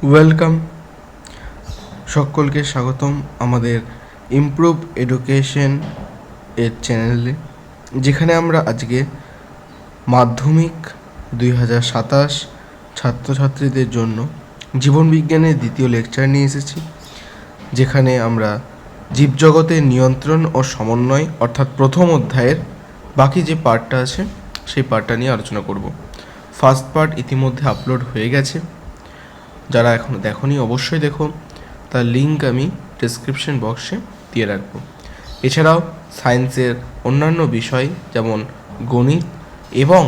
Welcome, সকলকে স্বাগতম আমাদের ইমপ্রুভ এডুকেশন এর চ্যানেলে, যেখানে আমরা আজকে মাধ্যমিক 2027 ছাত্রছাত্রীদের জন্য জীবনবিজ্ঞানের দ্বিতীয় লেকচার নিয়ে এসেছি, যেখানে আমরা জীবজগতের নিয়ন্ত্রণ ও সমন্বয় অর্থাৎ প্রথম অধ্যায়ের বাকি যে পার্টটা আছে সেই পার্টটা নিয়ে আলোচনা করব। ফার্স্ট পার্ট ইতিমধ্যে আপলোড হয়ে গেছে, যারা এখনও দেখোনি অবশ্যই দেখো, তার লিঙ্ক আমি ডেসক্রিপশন বক্সে দিয়ে রাখবো। এছাড়াও সায়েন্সের অন্যান্য বিষয় যেমন গণিত এবং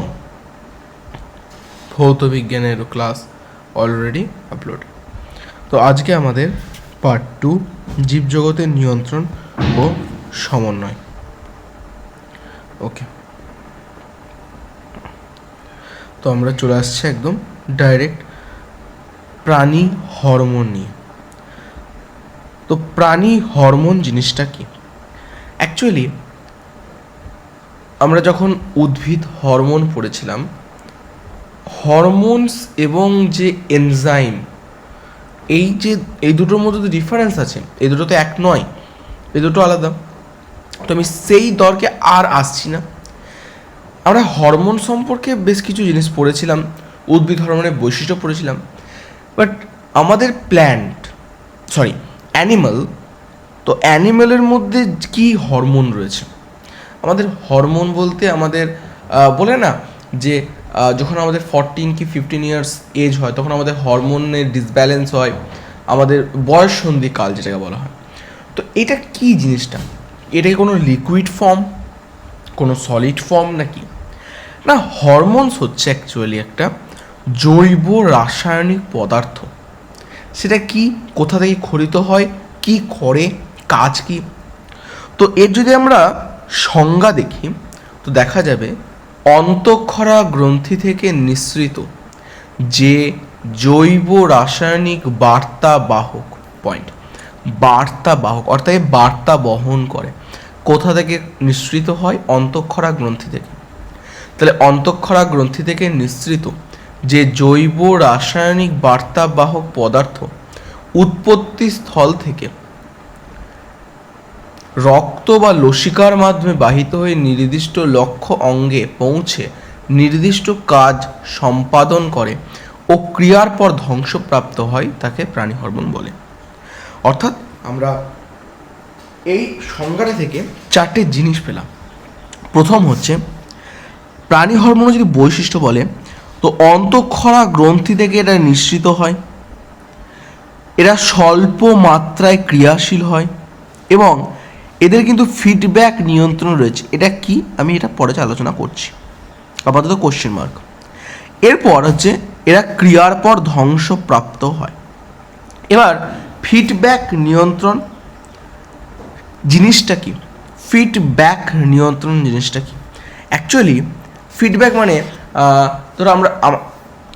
ভৌতবিজ্ঞানেরও ক্লাস অলরেডি আপলোড। তো আজকে আমাদের পার্ট 2, জীবজগতের নিয়ন্ত্রণ ও সমন্বয়। ওকে, তো আমরা চলে আসছি একদম ডাইরেক্ট প্রাণী হরমোন নিয়ে। তো প্রাণী হরমোন জিনিসটা কি? অ্যাকচুয়ালি আমরা যখন উদ্ভিদ হরমোন পড়েছিলাম, হরমোনস এবং যে এনজাইম, এই দুটোর মধ্যে তো ডিফারেন্স আছে, এই দুটো তো এক নয়, এই দুটো আলাদা। তো আমি সেই দরকে আর আসছি না। আমরা হরমোন সম্পর্কে বেশ কিছু জিনিস পড়েছিলাম, উদ্ভিদ হরমোনের বৈশিষ্ট্য পড়েছিলাম, বাট আমাদের অ্যানিমাল, তো অ্যানিমালের মধ্যে কি হরমোন রয়েছে? আমাদের হরমোন বলতে আমাদের বলে না যে যখন আমাদের 14 কি 15 ইয়ার্স এজ হয় তখন আমাদের হরমোনের ডিসব্যালেন্স হয়, আমাদের বয়ঃসন্ধি কাল যেটাকে বলা হয়। তো এটা কি জিনিসটা? এটা কি কোনো লিকুইড ফর্ম, কোনো সলিড ফর্ম নাকি? না, হরমোনস হচ্ছে অ্যাকচুয়ালি একটা জৈব রাসায়নিক পদার্থ। সেটা কি, কোথা থেকে খরিত হয়, কি করে, কাজ কি? তো এর যদি আমরা সংজ্ঞা দেখি তো দেখা যাবে অন্তঃক্ষরা গ্রন্থি থেকে নিঃসৃত যে জৈব রাসায়নিক বার্তাবাহক বার্তাবাহক অর্থাৎ বার্তা বহন করে, কোথা থেকে নিঃসৃত হয়? অন্তঃক্ষরা গ্রন্থি থেকে। তাহলে অন্তঃক্ষরা গ্রন্থি থেকে নিঃসৃত যে জৈব রাসায়নিক বার্তাবাহক পদার্থ উৎপত্তি স্থল থেকে রক্ত বা লসিকার মাধ্যমে বাহিত হয়ে নির্দিষ্ট লক্ষ্য অঙ্গে পৌঁছে নির্দিষ্ট কাজ সম্পাদন করে ও ক্রিয়ার পর ধ্বংসপ্রাপ্ত হয়, তাকে প্রাণী হরমোন বলে। অর্থাৎ আমরা এই সংজ্ঞাটা থেকে 4টে জিনিস পেলাম। প্রথম হচ্ছে প্রাণী হরমোনের যদি বৈশিষ্ট্য বলে তো অন্তঃক্ষরা গ্রন্থি থেকে এটা নিঃসৃত হয়, এরা স্বল্প মাত্রায় ক্রিয়াশীল হয় এবং এদের কিন্তু ফিডব্যাক নিয়ন্ত্রণ রয়েছে। এটা কি, আমি এটা পরে আলোচনা করছি, আপাতত কোশ্চেন মার্ক। এরপর হচ্ছে এরা ক্রিয়ার পর ধ্বংসপ্রাপ্ত হয়। এবার ফিডব্যাক নিয়ন্ত্রণ জিনিসটা কি? ফিডব্যাক নিয়ন্ত্রণ জিনিসটা কি? অ্যাকচুয়ালি ফিডব্যাক মানে ধরো আমরা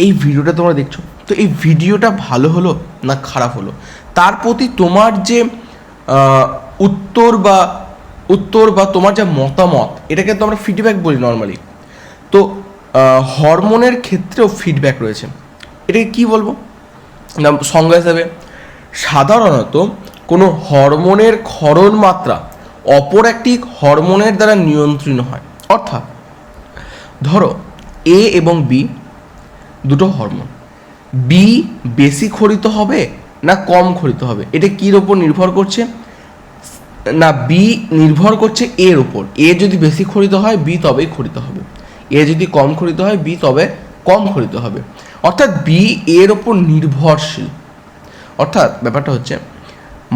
এই ভিডিওটা তোমরা দেখছো, তো এই ভিডিওটা ভালো হলো না খারাপ হলো তার প্রতি তোমার যে উত্তর বা তোমার যা মতামত, এটাকে তো আমরা ফিডব্যাক বলি নর্মালি। তো হরমোনের ক্ষেত্রেও ফিডব্যাক রয়েছে। এটাকে কি বলবো না, সংজ্ঞা হিসাবে সাধারণত কোনো হরমোনের ক্ষরণ মাত্রা অপর একটি হরমোনের দ্বারা নিয়ন্ত্রিত হয়। অর্থাৎ ধরো এ এবং বি দুটো হরমোন, বি বেশি ক্ষরিত হবে না কম ক্ষরিত হবে, এটা কির ওপর নির্ভর করছে? না, বি নির্ভর করছে এর ওপর। এ যদি বেশি ক্ষরিত হয় বি তবেই ক্ষরিত হবে, এ যদি কম ক্ষরিত হয় বি তবে কম ক্ষরিত হবে। অর্থাৎ বি এর ওপর নির্ভরশীল। অর্থাৎ ব্যাপারটা হচ্ছে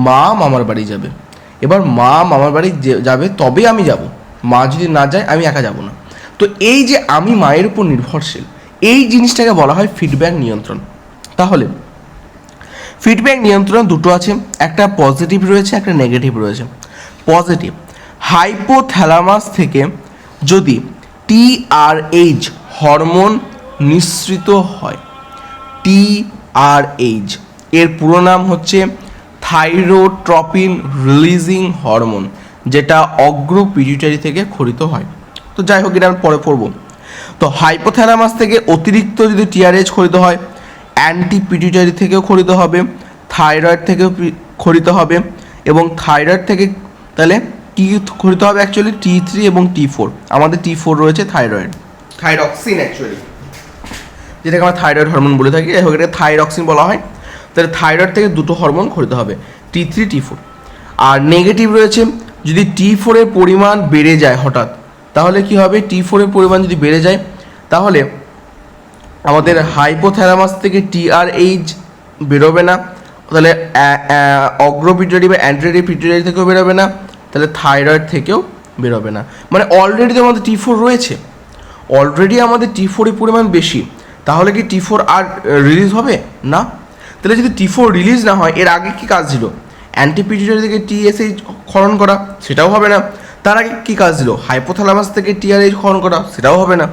মা মামার বাড়ি যাবে, এবার মা মামার বাড়ি যাবে তবে আমি যাব, মা যদি না যায় আমি একা যাব না। তো এই যে আমি মায়ের উপর নির্ভরশীল, এই জিনিসটাকে বলা হয় ফিডব্যাক নিয়ন্ত্রণ। তাহলে ফিডব্যাক নিয়ন্ত্রণ দুটো আছে, একটা পজিটিভ রয়েছে, একটা নেগেটিভ রয়েছে। পজিটিভ, হাইপোথ্যালামাস থেকে যদি TRH হরমোন নিঃসৃত হয়, TRH এর পুরো নাম হচ্ছে থাইরোট্রপিন রিলিজিং হরমোন, যেটা অগ্র পিটুইটারি থেকে ক্ষরিত হয়। তো যাই হোক, এটা আমি পরে পড়বো। তো হাইপোথ্যালামাস থেকে অতিরিক্ত যদি TRH ক্ষরিত হয়, অ্যান্টি পিটুইটারি থেকেও ক্ষরিত হবে, থাইরয়েড থেকেও ক্ষরিত হবে, এবং থাইরয়েড থেকে তাহলে কি ক্ষরিত হবে অ্যাকচুয়ালি T3 এবং T4। আমাদের T4 রয়েছে থাইরক্সিন অ্যাকচুয়ালি, যেটাকে আমরা থাইরয়েড হরমোন বলে থাকি, যাই হোক এটাকে থাইরক্সিন বলা হয়। তাহলে থাইরয়েড থেকে দুটো হরমোন ক্ষরিত হবে, T3 T4। আর নেগেটিভ রয়েছে, যদি T4 এর পরিমাণ বেড়ে যায় হঠাৎ, তাহলে কি হবে, T4 এর পরিমাণ যদি বেড়ে যায় তাহলে আমাদের হাইপোথ্যালামাস থেকে TRH বেরোবে না, তাহলে অগ্রপিটুইটারি বা অ্যান্টেরিয়র পিটুইটারি থেকেও বেরোবে না, তাহলে থাইরয়েড থেকেও বেরোবে না। মানে অলরেডি তো আমাদের T4 রয়েছে, অলরেডি আমাদের T4 এর পরিমাণ বেশি, তাহলে কি T4 আর রিলিজ হবে না? তাহলে যদি T4 রিলিজ না হয়, এর আগে কি কাজ ছিল, অ্যান্টিপিটুইটারি থেকে TSH ক্ষরণ করা, সেটাও হবে না। তার আগে কি কাজ ছিল, হাইপোথ্যালামাস থেকে TRH ক্ষরণ করা, সেটাও হবে না।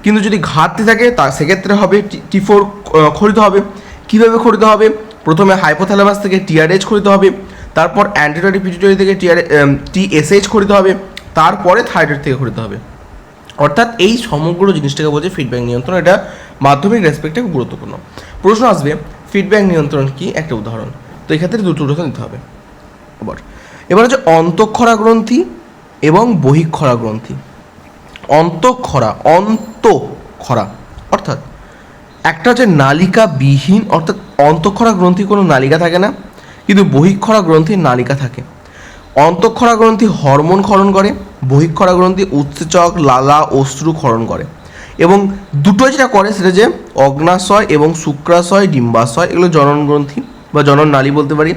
কিন্তু যদি ঘাটতি থাকে তা সেক্ষেত্রে হবে T4 ক্ষরিত হবে। কীভাবে ক্ষরিত হবে, প্রথমে হাইপোথ্যালামাস থেকে TRH ক্ষরিত হবে, তারপর অ্যান্টিরিয়র পিটুইটারি থেকে TSH ক্ষরিত হবে, তারপরে থাইরয়েড থেকে ক্ষরিত হবে। অর্থাৎ এই সমগ্র জিনিসটাকে বলছে ফিডব্যাক নিয়ন্ত্রণ। এটা মাধ্যমিক রেসপেক্টে খুব গুরুত্বপূর্ণ। প্রশ্ন আসবে ফিডব্যাক নিয়ন্ত্রণ কি, একটা উদাহরণ। তো এক্ষেত্রে দুটো উদাহরণ দিতে হবে। এবার হচ্ছে অন্তঃক্ষরা গ্রন্থি এবং বহিঃক্ষরা গ্রন্থি। অন্তঃক্ষরা অর্থাৎ একটা হচ্ছে নালিকাবিহীন, অর্থাৎ অন্তঃক্ষরা গ্রন্থি কোনো নালিকা থাকে না, কিন্তু বহিঃক্ষরা গ্রন্থির নালিকা থাকে। অন্তঃক্ষরা গ্রন্থি হরমোন ক্ষরণ করে, বহিঃক্ষরা গ্রন্থি উৎসেচক, লালা, অশ্রু ক্ষরণ করে। এবং দুটো যেটা করে সেটা যে অগ্নাশয় এবং শুক্রাশয়, ডিম্বাশয়, এগুলো জনন গ্রন্থি বা জনন নালী বলতে পারি।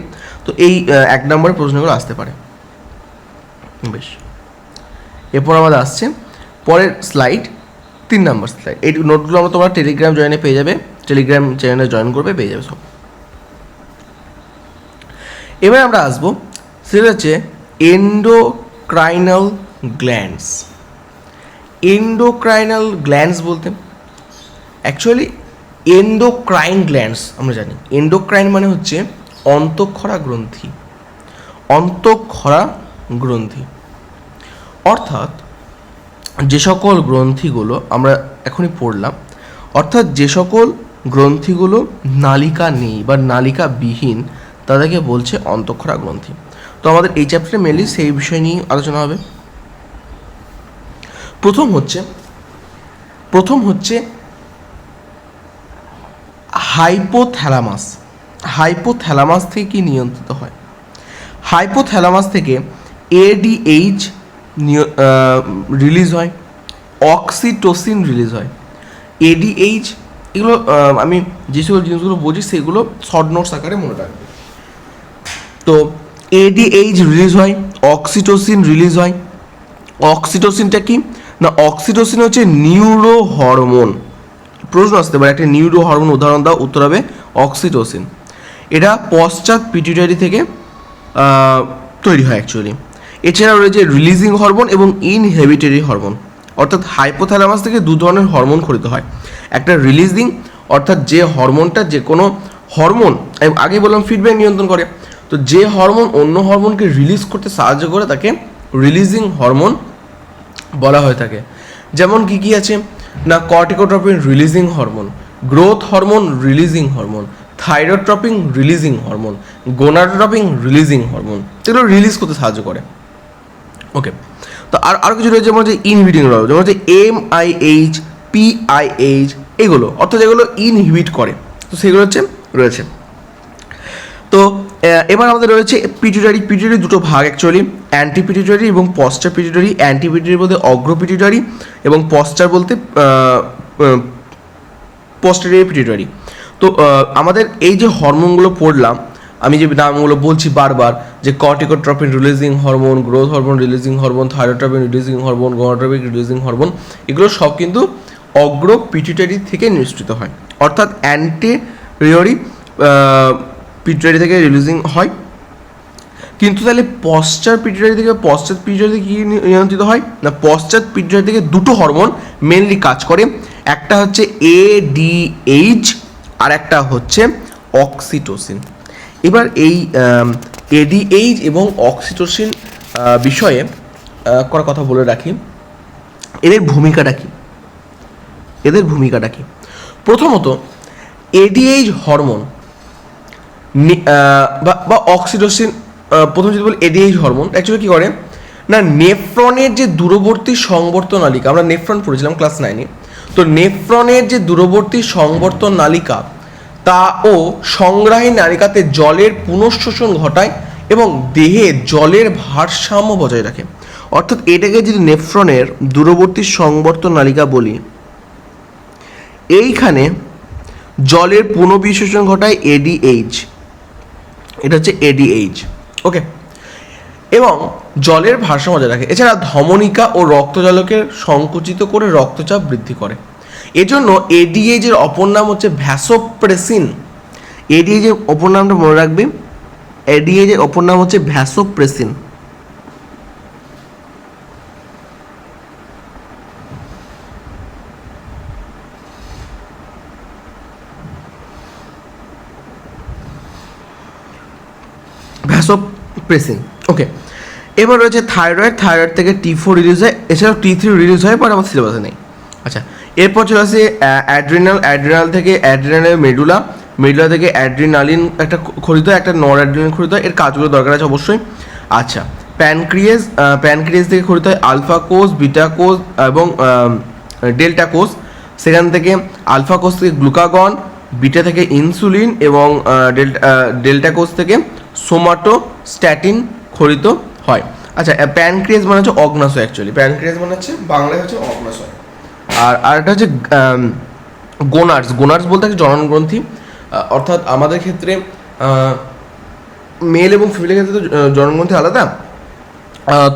তো এই 1 নম্বরের প্রশ্নগুলো আসতে পারে। বেশ, এরপর আমাদের আসছে পরের স্লাইড, 3 নম্বর স্লাইড। এই নোটগুলো আমরা তোমরা টেলিগ্রাম জয়েনে পেয়ে যাবে, টেলিগ্রাম চ্যানেলে জয়েন করবে, পেয়ে যাবে সব। এবার আমরা আসবো সেটা হচ্ছে এন্ডোক্রাইনাল গ্ল্যান্ডস। এন্ডোক্রাইনাল গ্ল্যান্ডস বলতে অ্যাকচুয়ালি এন্ডোক্রাইন গ্ল্যান্ডস আমরা জানি। এন্ডোক্রাইন মানে হচ্ছে অন্তঃক্ষরা গ্রন্থি। অন্তঃক্ষরা গ্রন্থি অর্থাৎ যে সকল গ্রন্থিগুলো আমরা এখনই পড়লাম, অর্থাৎ যে সকল গ্রন্থিগুলো নালিকা নেই বা নালিকাবিহীন, তাদেরকে বলছে অন্তঃক্ষরা গ্রন্থি। তো আমাদের এই চ্যাপ্টারে মেনলি সেই বিষয় নিয়ে আলোচনা হবে। প্রথম হচ্ছে হাইপোথ্যালামাস। হাইপোথ্যালামাস থেকে কি নিয়ন্ত্রিত হয়? হাইপোথ্যালামাস থেকে ADH রিলিজ হয়, অক্সিটোসিন রিলিজ হয়। ADH এগুলো আমি যে সকল জিনিসগুলো বুঝি সেগুলো শর্ট নোটস আকারে মনে রাখবে। তো ADH রিলিজ হয়, অক্সিটোসিন রিলিজ হয়। অক্সিটোসিনটা কি না, অক্সিটোসিন হচ্ছে নিউরো হরমোন। প্রশ্ন আসতে পারে একটা নিউরো হরমোন উদাহরণ দাও, উত্তর হবে অক্সিটোসিন। এটা পশ্চাৎ পিটুইটারি থেকে তৈরি হয় অ্যাকচুয়ালি। এছাড়াও রয়েছে রিলিজিং হরমোন এবং ইনহিবিটরি হরমোন। অর্থাৎ হাইপোথ্যালামাস থেকে দু ধরনের হরমোন ক্ষরিত হয়। একটা রিলিজিং, অর্থাৎ যে হরমোনটা যে কোনো হরমোন, আগে বললাম ফিডব্যাক নিয়ন্ত্রণ করে, তো যে হরমোন অন্য হরমোনকে রিলিজ করতে সাহায্য করে তাকে রিলিজিং হরমোন বলা হয়ে থাকে। যেমন কি আছে না, corticotropin releasing hormone, growth hormone releasing hormone, thyrotropin releasing hormone, gonadotropin releasing hormone, এগুলো রিলিজ করতে সাহায্য করে। ওকে, তো আর কিছু রয়েছে যেমন হচ্ছে ইনহিবিটিং হরমোন, যেমন হচ্ছে MIH, PIH, এগুলো অর্থাৎ এগুলো ইনহিবিট করে। তো সেগুলো হচ্ছে রয়েছে। তো এবার আমাদের রয়েছে পিটুইটারি। পিটুইটারি দুটো ভাগ অ্যাকচুয়ালি, অ্যান্টি পিটুইটারি এবং পশ্চাৎ পিটুইটারি। অ্যান্টি পিটুইটারি বলতে অগ্র পিটুইটারি এবং পশ্চাৎ বলতে পোস্টেরিয়র পিটুইটারি। তো আমাদের এই যে হরমোনগুলো পড়লাম, আমি যে নামগুলো বলছি বারবার, যে corticotropin releasing hormone, growth hormone releasing hormone, thyrotropin releasing hormone, gonadotropin releasing hormone, এগুলো সব কিন্তু অগ্র পিটুইটারি থেকে নিঃসৃত হয়। অর্থাৎ অ্যান্টেরিয়রি পিটুইটারি থেকে রিলিজিং হয়। কিন্তু তাহলে পশ্চাৎ পিটুইটারি থেকে কি নিয়ন্ত্রিত হয় না, পশ্চাৎ পিটুইটারি থেকে দুটো হরমোন মেনলি কাজ করে। একটা হচ্ছে ADH আর একটা হচ্ছে অক্সিটোসিন। এবার এই ADH এবং অক্সিটোসিন বিষয়ে করা কথা বলে রাখি, এদের ভূমিকাটা কি। প্রথমত এডিএইচ হরমোন বা অক্সিটোসিন, প্রথম যদি বলি এডিএইচ হরমোন অ্যাকচুয়ালি কী করে না, নেফ্রনের যে দূরবর্তী সংবর্ত নালিকা, আমরা নেফ্রন পড়েছিলাম ক্লাস 9-এ, তো নেফ্রনের যে দূরবর্তী সংবর্ত নালিকা তা ও সংগ্রাহী নালিকাতে জলের পুনঃশোষণ ঘটায় এবং দেহে জলের ভারসাম্য বজায় রাখে। অর্থাৎ এটাকে যদি নেফ্রনের দূরবর্তী সংবর্ত নালিকা বলি, এইখানে জলের পুনঃবিশোষণ ঘটায় এডিএইচ, এটা হচ্ছে এডিএইচ, ওকে, এবং জলের ভারসাম্য বজায় রাখে। এছাড়া ধমনিকা ও রক্তজলকে সংকুচিত করে রক্তচাপ বৃদ্ধি করে। এজন্য এডিএইচ এর অপর নাম হচ্ছে ভ্যাসোপ্রেসিন। এডিএইচ এর অপর নামটা মনে রাখবি, এডিএইচ এর অপর নাম হচ্ছে ভ্যাসোপ্রেসিন। ভ্যাসোপ্রেসিন, ওকে। এবার রয়েছে থাইরয়েড। থাইরয়েড থেকে T4 রিলিজ হয়, এছাড়াও T3 রিলিজ হয়, বাট আমার সিলেবাসে নেই। আচ্ছা, এরপর চলে আসে অ্যাড্রিনাল। অ্যাড্রিনাল থেকে অ্যাড্রিনালের মেডুলা। মেডুলা থেকে অ্যাড্রিনালিন একটা খরিত হয়, একটা নর অ্যাড্রিনালিন খরিত হয়, এর কাজগুলো দরকার আছে অবশ্যই। আচ্ছা, প্যানক্রিয়াস। প্যানক্রিয়াস থেকে খরিত হয় আলফা কোষ, বিটা কোষ এবং ডেল্টা কোষ। সেখান থেকে আলফা কোষ থেকে গ্লুকাগন, বিটা থেকে ইনসুলিন এবং ডেল্টা কোষ থেকে সোমাটোস্ট্যাটিন খরিত হয়। আচ্ছা, প্যানক্রিয়াস মানে হচ্ছে অগ্নাশয়, অ্যাকচুয়ালি প্যানক্রিয়াস মানে হচ্ছে বাংলায় হচ্ছে অগ্নাশয়। আর একটা হচ্ছে গোনার্স। গোনার্স বলতে হচ্ছে জনন গ্রন্থি, অর্থাৎ আমাদের ক্ষেত্রে মেল এবং ফিমেলের ক্ষেত্রে তো জনন গ্রন্থি আলাদা।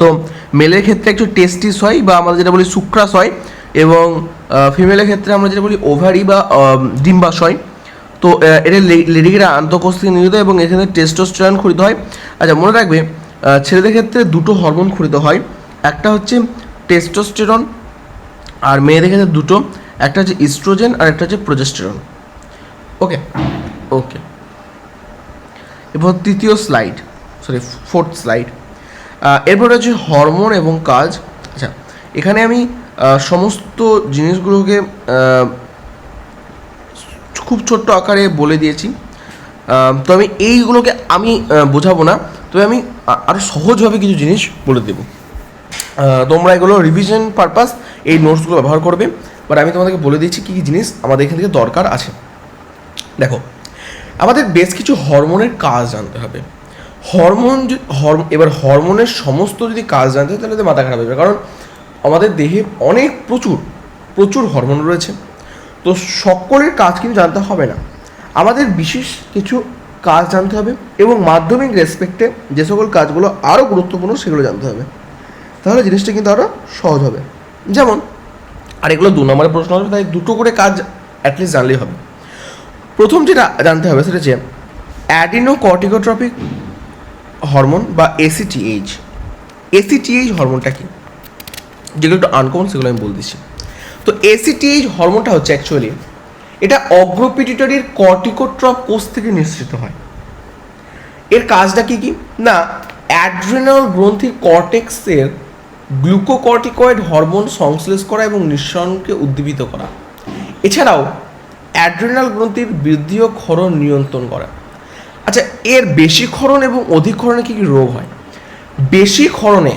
তো মেলের ক্ষেত্রে একটু টেস্টিস হয় বা আমরা যেটা বলি সুক্রাস হয়, এবং ফিমেলের ক্ষেত্রে আমরা যেটা বলি ওভারি বা ডিম্বাশয়। তো এটা লেডিকেরা আন্তঃকোষ থেকে নির্গত এবং এখানে টেস্টোস্টেরন খরিত হয়। আচ্ছা, মনে রাখবে ছেলেদের ক্ষেত্রে দুটো হরমোন খরিত হয়, একটা হচ্ছে টেস্টোস্টেরন আর মেয়েদের ক্ষেত্রে দুটো, একটা হচ্ছে ইস্ট্রোজেন আর একটা হচ্ছে প্রোজেস্টেরন। ওকে ওকে, এরপর তৃতীয় স্লাইড, সরি ফোর্থ স্লাইড। এরপর হচ্ছে হরমোন এবং কাজ। আচ্ছা, এখানে আমি সমস্ত জিনিসগুলোকে খুব ছোট্ট আকারে বলে দিয়েছি, তো আমি এইগুলোকে আমি বোঝাবো না, তবে আমি আরও সহজভাবে কিছু জিনিস বলে দেবো। তোমরা এগুলো রিভিশন পারপাস এই নোটসগুলো ব্যবহার করবে, বাট আমি তোমাদেরকে বলে দিচ্ছি কী কী জিনিস আমাদের এখান থেকে দরকার আছে। দেখো, আমাদের বেশ কিছু হরমোনের কাজ জানতে হবে। এবার হরমোনের সমস্ত যদি কাজ জানতে হয় তাহলে তো মাথা খারাপ হবে, কারণ আমাদের দেহে অনেক প্রচুর হরমোন রয়েছে, তো সকলের কাজ কিন্তু জানতে হবে না। আমাদের বিশেষ কিছু কাজ জানতে হবে এবং মাধ্যমিক রেসপেক্টে যে সকল কাজগুলো আরও গুরুত্বপূর্ণ সেগুলো জানতে হবে, তাহলে জিনিসটা কিন্তু আরও সহজ হবে। যেমন, আর এগুলো 2 নম্বরের প্রশ্ন হবে, তাই দুটো করে কাজ অ্যাটলিস্ট জানলেই হবে। প্রথম যেটা জানতে হবে সেটা হচ্ছে অ্যাডিনোকর্টিকোট্রপিক হরমোন বা ACTH। ACTH হরমোনটা কি, যেগুলো একটু আনকমন সেগুলো আমি বলে দিচ্ছি। তো ACTH হরমোনটা হচ্ছে অ্যাকচুয়ালি এটা অগ্রপিটুইটারির কর্টিকোট্রপ কোষ থেকে নিঃসৃত হয়। এর কাজটা কি কি না, অ্যাড্রিনাল গ্রন্থির কর্টেক্সের গ্লুকোকর্টিকয়েড হরমোন সংশ্লেষ করা এবং নিঃসরণকে উদ্দীপিত করা। এছাড়াও অ্যাড্রিনাল গ্রন্থির বৃদ্ধি ও ক্ষরণ নিয়ন্ত্রণ করা। আচ্ছা, এর বেশি ক্ষরণ এবং অধিক ক্ষরণে কী কী রোগ হয়? বেশি ক্ষরণে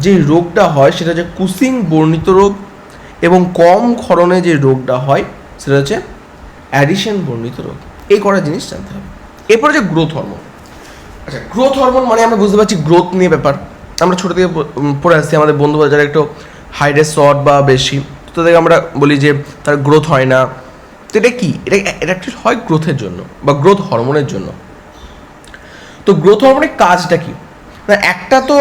যে রোগটা হয় সেটা হচ্ছে কুসিং বর্ণিত রোগ, এবং কম ক্ষরণে যে রোগটা হয় সেটা হচ্ছে অ্যাডিশন বর্ণিত রোগ। এই কটা জিনিস জানতে হবে। এরপরে যে গ্রোথ হরমোন। আচ্ছা, গ্রোথ হরমোন মানে আমরা বুঝতে পারছি গ্রোথ নিয়ে ব্যাপার, আমরা ছোটো থেকে পড়ে আসছি। আমাদের বন্ধু যারা একটু হাইটে শর্ট বা বেশি, তাদেরকে আমরা বলি যে তার গ্রোথ হয় না। তো এটা কি, এটা অ্যাকচুয়ালি হয় গ্রোথের জন্য বা গ্রোথ হরমোনের জন্য। তো গ্রোথ হরমোনের কাজটা কি না, একটা তো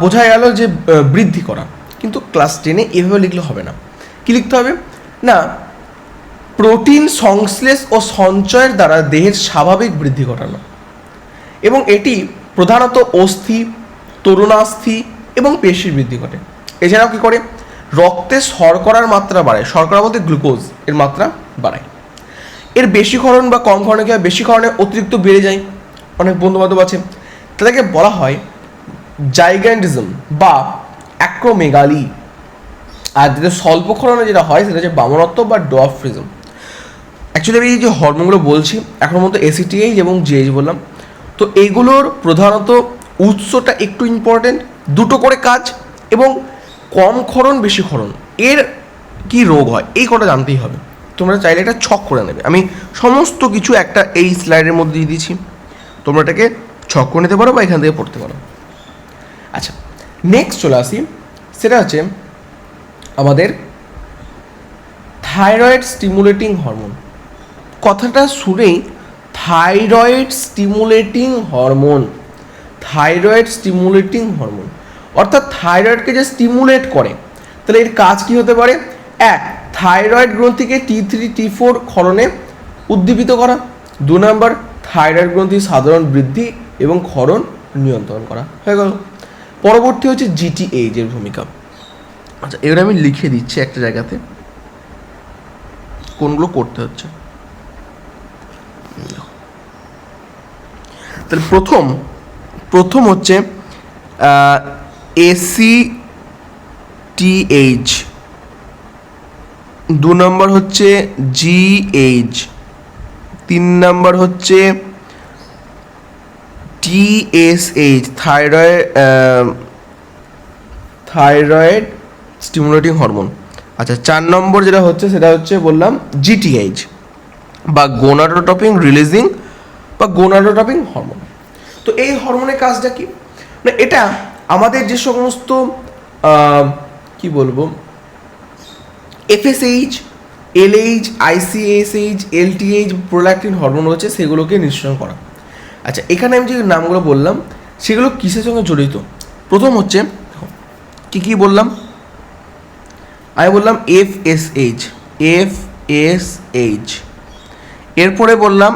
বোঝা গেল যে বৃদ্ধি করা, কিন্তু ক্লাস 10-এ এভাবে লিখলে হবে না। কি লিখতে হবে না, প্রোটিন সংশ্লেষ ও সঞ্চয়ের দ্বারা দেহের স্বাভাবিক বৃদ্ধি ঘটানো, এবং এটি প্রধানত অস্থি, তরুণাস্থি এবং পেশির বৃদ্ধি ঘটে। এছাড়াও কী করে, রক্তে শর্করার মাত্রা বাড়ায়, শর্করা বলতে গ্লুকোজ এর মাত্রা বাড়ায়। এর বেশি ক্ষরণ বা কম ক্ষরণে কি হয়, বেশি ক্ষরণে অতিরিক্ত বেড়ে যায়। অনেক বন্ধুবান্ধব আছে, তাদেরকে বলা হয় জাইগ্যান্টিজম বা অ্যাক্রোমেগালি। আর যেটা স্বল্প ক্ষরণে যেটা হয় সেটা হচ্ছে বামনত্ব বা ডোয়ার্ফিজম। অ্যাকচুয়ালি আমি এই যে হরমোনগুলো বলছি এখন মতো এসিটিএইচ এবং জিএইচ বললাম, তো এইগুলোর প্রধানত উৎসটা একটু ইম্পর্টেন্ট, দুটো করে কাজ এবং কম ক্ষরণ বেশি ক্ষরণ, এর কি রোগ হয় এই কটা জানতেই হবে। তোমরা চাইলে একটা ছক করে নেবে, আমি সমস্ত কিছু একটা এই স্লাইডের মধ্যে দিয়ে দিচ্ছি, তোমরা এটাকে ছক করে নিতে পারো বা এখান থেকে পড়তে পারো। আচ্ছা, নেক্সট চলে আসি, সেটা হচ্ছে আমাদের থাইরয়েড স্টিমুলেটিং হরমোন। কথাটা শুনেই thyroid stimulating hormone, thyroid stimulating hormone অর্থাৎ থাইরয়েডকে যে স্টিমুলেট করে, তাহলে এর কাজ কি হতে পারে? এক, থাইরয়েড গ্রন্থিকে T3 T4 ক্ষরণে উদ্দীপিত করা। 2 নম্বর, থাইরয়েড গ্রন্থির সাধারণ বৃদ্ধি এবং ক্ষরণ নিয়ন্ত্রণ করা। হয়ে গেল। পরবর্তী হচ্ছে জিটিএইচ এর ভূমিকা। আচ্ছা, এবার আমি লিখে দিচ্ছি একটা জায়গাতে কোনগুলো করতে হচ্ছে। তাহলে প্রথম হচ্ছে ACTH, 2 নম্বর হচ্ছে GH, 3 নম্বর হচ্ছে TSH, থাইরয়েড স্টিমুলেটিং হরমোন। আচ্ছা, 4 নম্বর যেটা হচ্ছে সেটা হচ্ছে বললাম GTH বা গোনাডোট্রপিন রিলিজিং বা গোনাডোট্রপিন হরমোন। তো এই হরমোনের কাজটা কি? না, এটা আমাদের যে সমস্ত কি বলবো FSH, LH, ICSH, LTH, prolactin hormone রয়েছে সেগুলোকে নিঃসরণ করা। আচ্ছা, এখানে আমি যে নামগুলো বললাম সেগুলো কিসের সঙ্গে জড়িত? প্রথম হচ্ছে কি বললাম, আমি বললাম FSH, এরপরে বললাম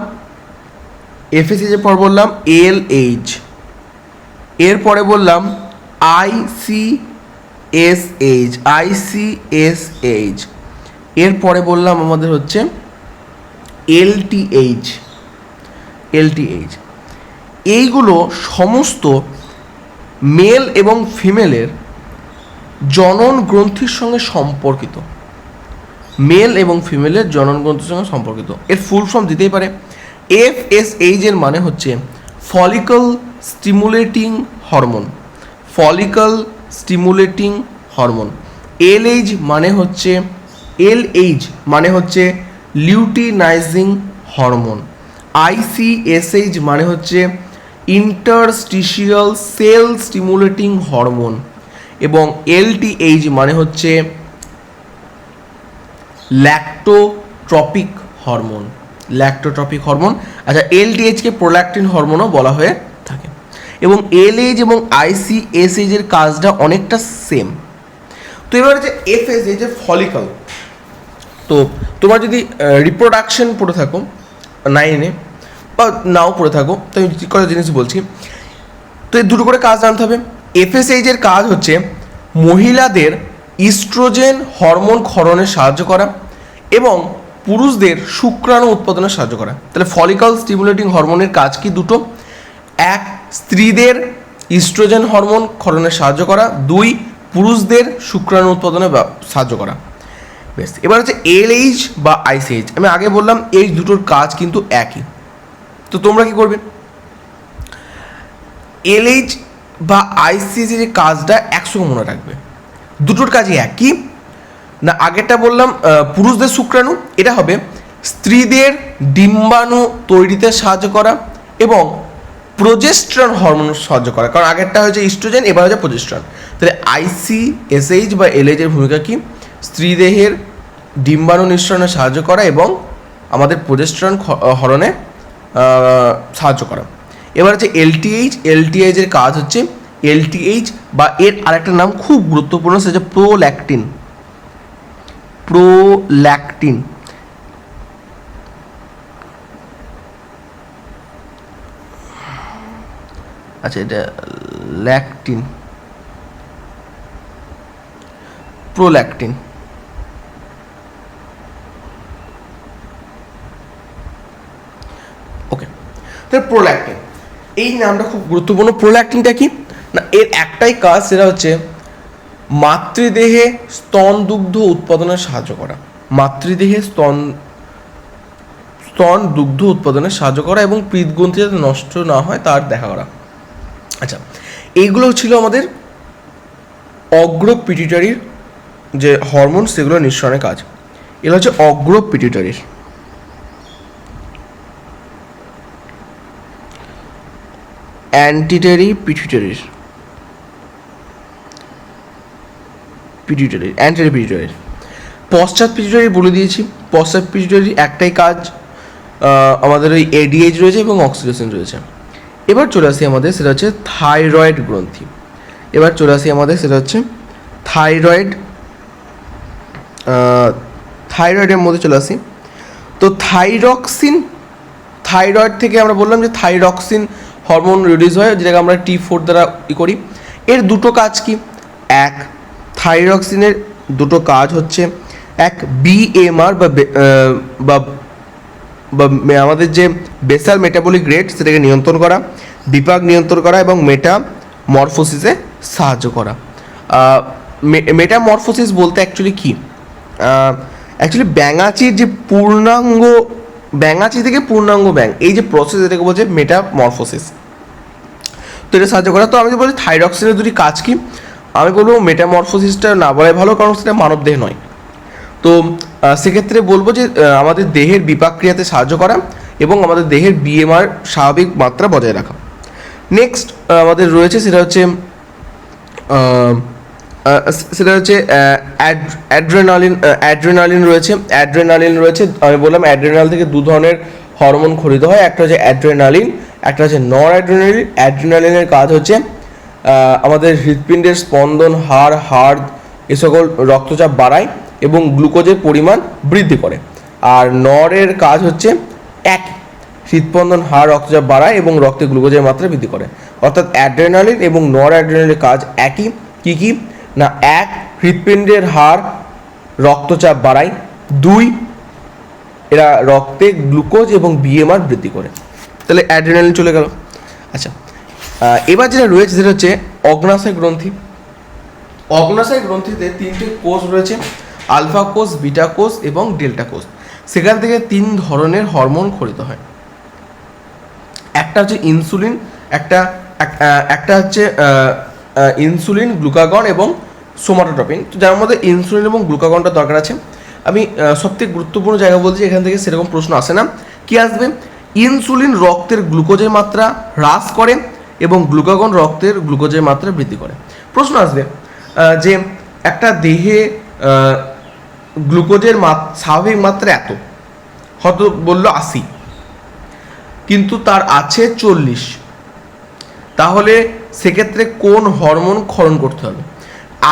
FSH এর পর বললাম LH, এরপরে বললাম ICSH, এরপরে বললাম আমাদের হচ্ছে LTH। এইগুলো সমস্ত মেল এবং ফিমেলের জনন গ্রন্থির সঙ্গে সম্পর্কিত, মেল এবং ফিমেলের জনন গ্রন্থির সঙ্গে সম্পর্কিত। এর ফুল ফর্ম দিতেই পারে। FSH এর মানে হচ্ছে follicle stimulating hormone, follicle stimulating hormone. LH মানে হচ্ছে লিউটিনাইজিং হরমোন। ICSH মানে হচ্ছে ইন্টারস্টিশিয়াল সেল স্টিমুলেটিং হরমোন এবং LTH মানে হচ্ছে ল্যাক্টোট্রপিক হরমোন। আচ্ছা, LTH কে প্রোল্যাক্টিন হরমোনও বলা হয়ে থাকে এবং LH এবং ICSH এর কাজটা অনেকটা সেম। তো এবার হচ্ছে FSH এর ফলিকল। তো তোমার যদি রিপ্রোডাকশন পড়ে থাকো 9-এ বা নাও পড়ে থাকো, তো আমি কটা জিনিস বলছি, তো এই দুটো করে কাজ জানতে হবে। FSH এর কাজ হচ্ছে মহিলাদের ইস্ট্রোজেন হরমোন ক্ষরণে সাহায্য করা এবং পুরুষদের শুক্রাণু উৎপাদনে সাহায্য করা। তাহলে ফলিকল স্টিমুলেটিং হরমোনের কাজ কি? দুটো, এক, স্ত্রীদের ইস্ট্রোজেন হরমোন ক্ষরণে সাহায্য করা, 2, পুরুষদের শুক্রাণু উৎপাদনে সাহায্য করা। বেশ, এবার হচ্ছে LH বা ICH। আমি আগে বললাম এই দুটোর কাজ কিন্তু একই। তো তোমরা কি করবে? LH বা ICH এর কাজটা একসঙ্গে মনে রাখবে, দুটোর কাজই একই। না, আগেরটা বললাম পুরুষদের শুক্রাণু, এটা হবে স্ত্রীদের ডিম্বাণু তৈরিতে সাহায্য করা এবং প্রোজেস্টেরন হরমোন সাহায্য করা, কারণ আগেরটা হচ্ছে ইস্ট্রোজেন, এবার হচ্ছে প্রোজেস্টেরন। তাহলে ICSH বা LH এর ভূমিকা কি? স্ত্রীদেহের ডিম্বাণু নিঃসরণে সাহায্য করা এবং আমাদের প্রোজেস্টেরন হরণে সাহায্য করা। এবার হচ্ছে LTH এর কাজ হচ্ছে LTH বা এর আরেকটা নাম খুব গুরুত্বপূর্ণ, সেটা হচ্ছে প্রোল্যাক্টিন। আচ্ছা, এটা প্রোল্যাক্টিন। ওকে, তাহলে প্রোল্যাক্টিন এই নামটা খুব গুরুত্বপূর্ণ। প্রোল্যাক্টিনটা কি না, এর একটাই কাজ, সেটা হচ্ছে মাতৃদেহে স্তন দুগ্ধ উৎপাদনে সাহায্য করা। মাতৃদেহে স্তন স্তন দুগ্ধ উৎপাদনে সাহায্য করা এবং পিত্তগ্রন্থি যাতে নষ্ট না হয় তার দেখা করা। আচ্ছা, এইগুলো ছিল আমাদের অগ্র পিটিউটারির যে হরমোন সেগুলো নিঃসরণের কাজ। এগুলো হচ্ছে অগ্র পিটিউটারির। অ্যান্টিটারি পিটিউটারির অ্যান্টিটারি পিটিউটারির। পশ্চাৎ পিটিউটারি বলে দিয়েছি। পশ্চাৎ পিটিউটারির একটাই কাজ, আমাদের ওই এডিএইচ রয়েছে এবং অক্সিটোসিন রয়েছে। এবার চলে আসি আমাদের, সেটা হচ্ছে থাইরয়েড গ্রন্থি। সেটা হচ্ছে থাইরয়েডের মধ্যে চলে আসি। তো থাইরয়েড থেকে আমরা বললাম যে থাইরক্সিন হরমোন রিলিজ হয়, যেটাকে আমরা T4 দ্বারা করি। এর দুটো কাজ কি? এক, থাইরক্সিনের দুটো কাজ হচ্ছে, এক বিএমআর বা আমাদের যে বেসাল মেটাবলিক রেট সেটাকে নিয়ন্ত্রণ করা, বিপাক নিয়ন্ত্রণ করা এবং মেটামরফোসিসে সাহায্য করা। মেটামরফোসিস বলতে অ্যাকচুয়ালি কী? অ্যাকচুয়ালি ব্যাঙাচির যে ব্যাঙাচি থেকে পূর্ণাঙ্গ ব্যাঙ, এই যে প্রসেস, এটাকে বলছে মেটামরফোসিস। তো এটা সাহায্য করা। তো আমি বলি থাইরক্সিনের দুটি কাজ কি? আমি বলবো মেটামরফোসিসটা না বলাই ভালো, কারণ সেটা মানব দেহ নয়। তো সেক্ষেত্রে বলবো যে আমাদের দেহের বিপাক ক্রিয়াতে সাহায্য করা এবং আমাদের দেহের বিএমআর স্বাভাবিক মাত্রা বজায় রাখা। নেক্সট আমাদের রয়েছে সেটা হচ্ছে অ্যাড্রেনালিন রয়েছে। আমি বললাম অ্যাড্রেনাল থেকে দু ধরনের হরমোন খরিত হয়, একটা হচ্ছে অ্যাড্রেনালিন, একটা হচ্ছে নর অ্যাড্রেনালিন। অ্যাড্রেনালিনের কাজ হচ্ছে আমাদের হৃৎপিণ্ডের স্পন্দন, হাড় এ সকল রক্তচাপ বাড়ায় এবং গ্লুকোজের পরিমাণ বৃদ্ধি করে। আর নরের কাজ হচ্ছে এক, হৃৎস্পন্দন, হাড়, রক্তচাপ বাড়ায় এবং রক্তে গ্লুকোজের মাত্রা বৃদ্ধি করে। অর্থাৎ অ্যাড্রেনালিন এবং নর অ্যাড্রেনালিনের কাজ একই। কী না, এক, হৃৎপিণ্ডের হাড় রক্তচাপ বাড়ায়, দুই, এরা রক্তে গ্লুকোজ এবং বিএমআর বৃদ্ধি করে। তাহলে অ্যাড্রেনালিন চলে গেল। আচ্ছা, এবার যেটা রয়েছে সেটা হচ্ছে অগ্নাশয় গ্রন্থি। অগ্নাশয় গ্রন্থিতে তিনটে কোষ রয়েছে, আলফা কোষ, বিটা কোষ এবং ডেল্টা কোষ। সেখান থেকে তিন ধরনের হরমোন খরিত হয়। একটা হচ্ছে ইনসুলিন, একটা হচ্ছে ইনসুলিন, গ্লুকাগন এবং সোমাটোট্রপিন। তো যার মধ্যে ইনসুলিন এবং গ্লুকাগনটা দরকার আছে। আমি সবথেকে গুরুত্বপূর্ণ জায়গা বলছি, এখান থেকে সেরকম প্রশ্ন আসে না। কি আসবে? ইনসুলিন রক্তের গ্লুকোজের মাত্রা হ্রাস করে এবং গ্লুকাগন রক্তের গ্লুকোজের মাত্রা বৃদ্ধি করে। প্রশ্ন আসবে যে একটা দেহে গ্লুকোজের স্বাভাবিক মাত্রা এত, হয়তো বললো 80, কিন্তু তার আছে 40, তাহলে সেক্ষেত্রে কোন হরমোন ক্ষরণ করতে হবে?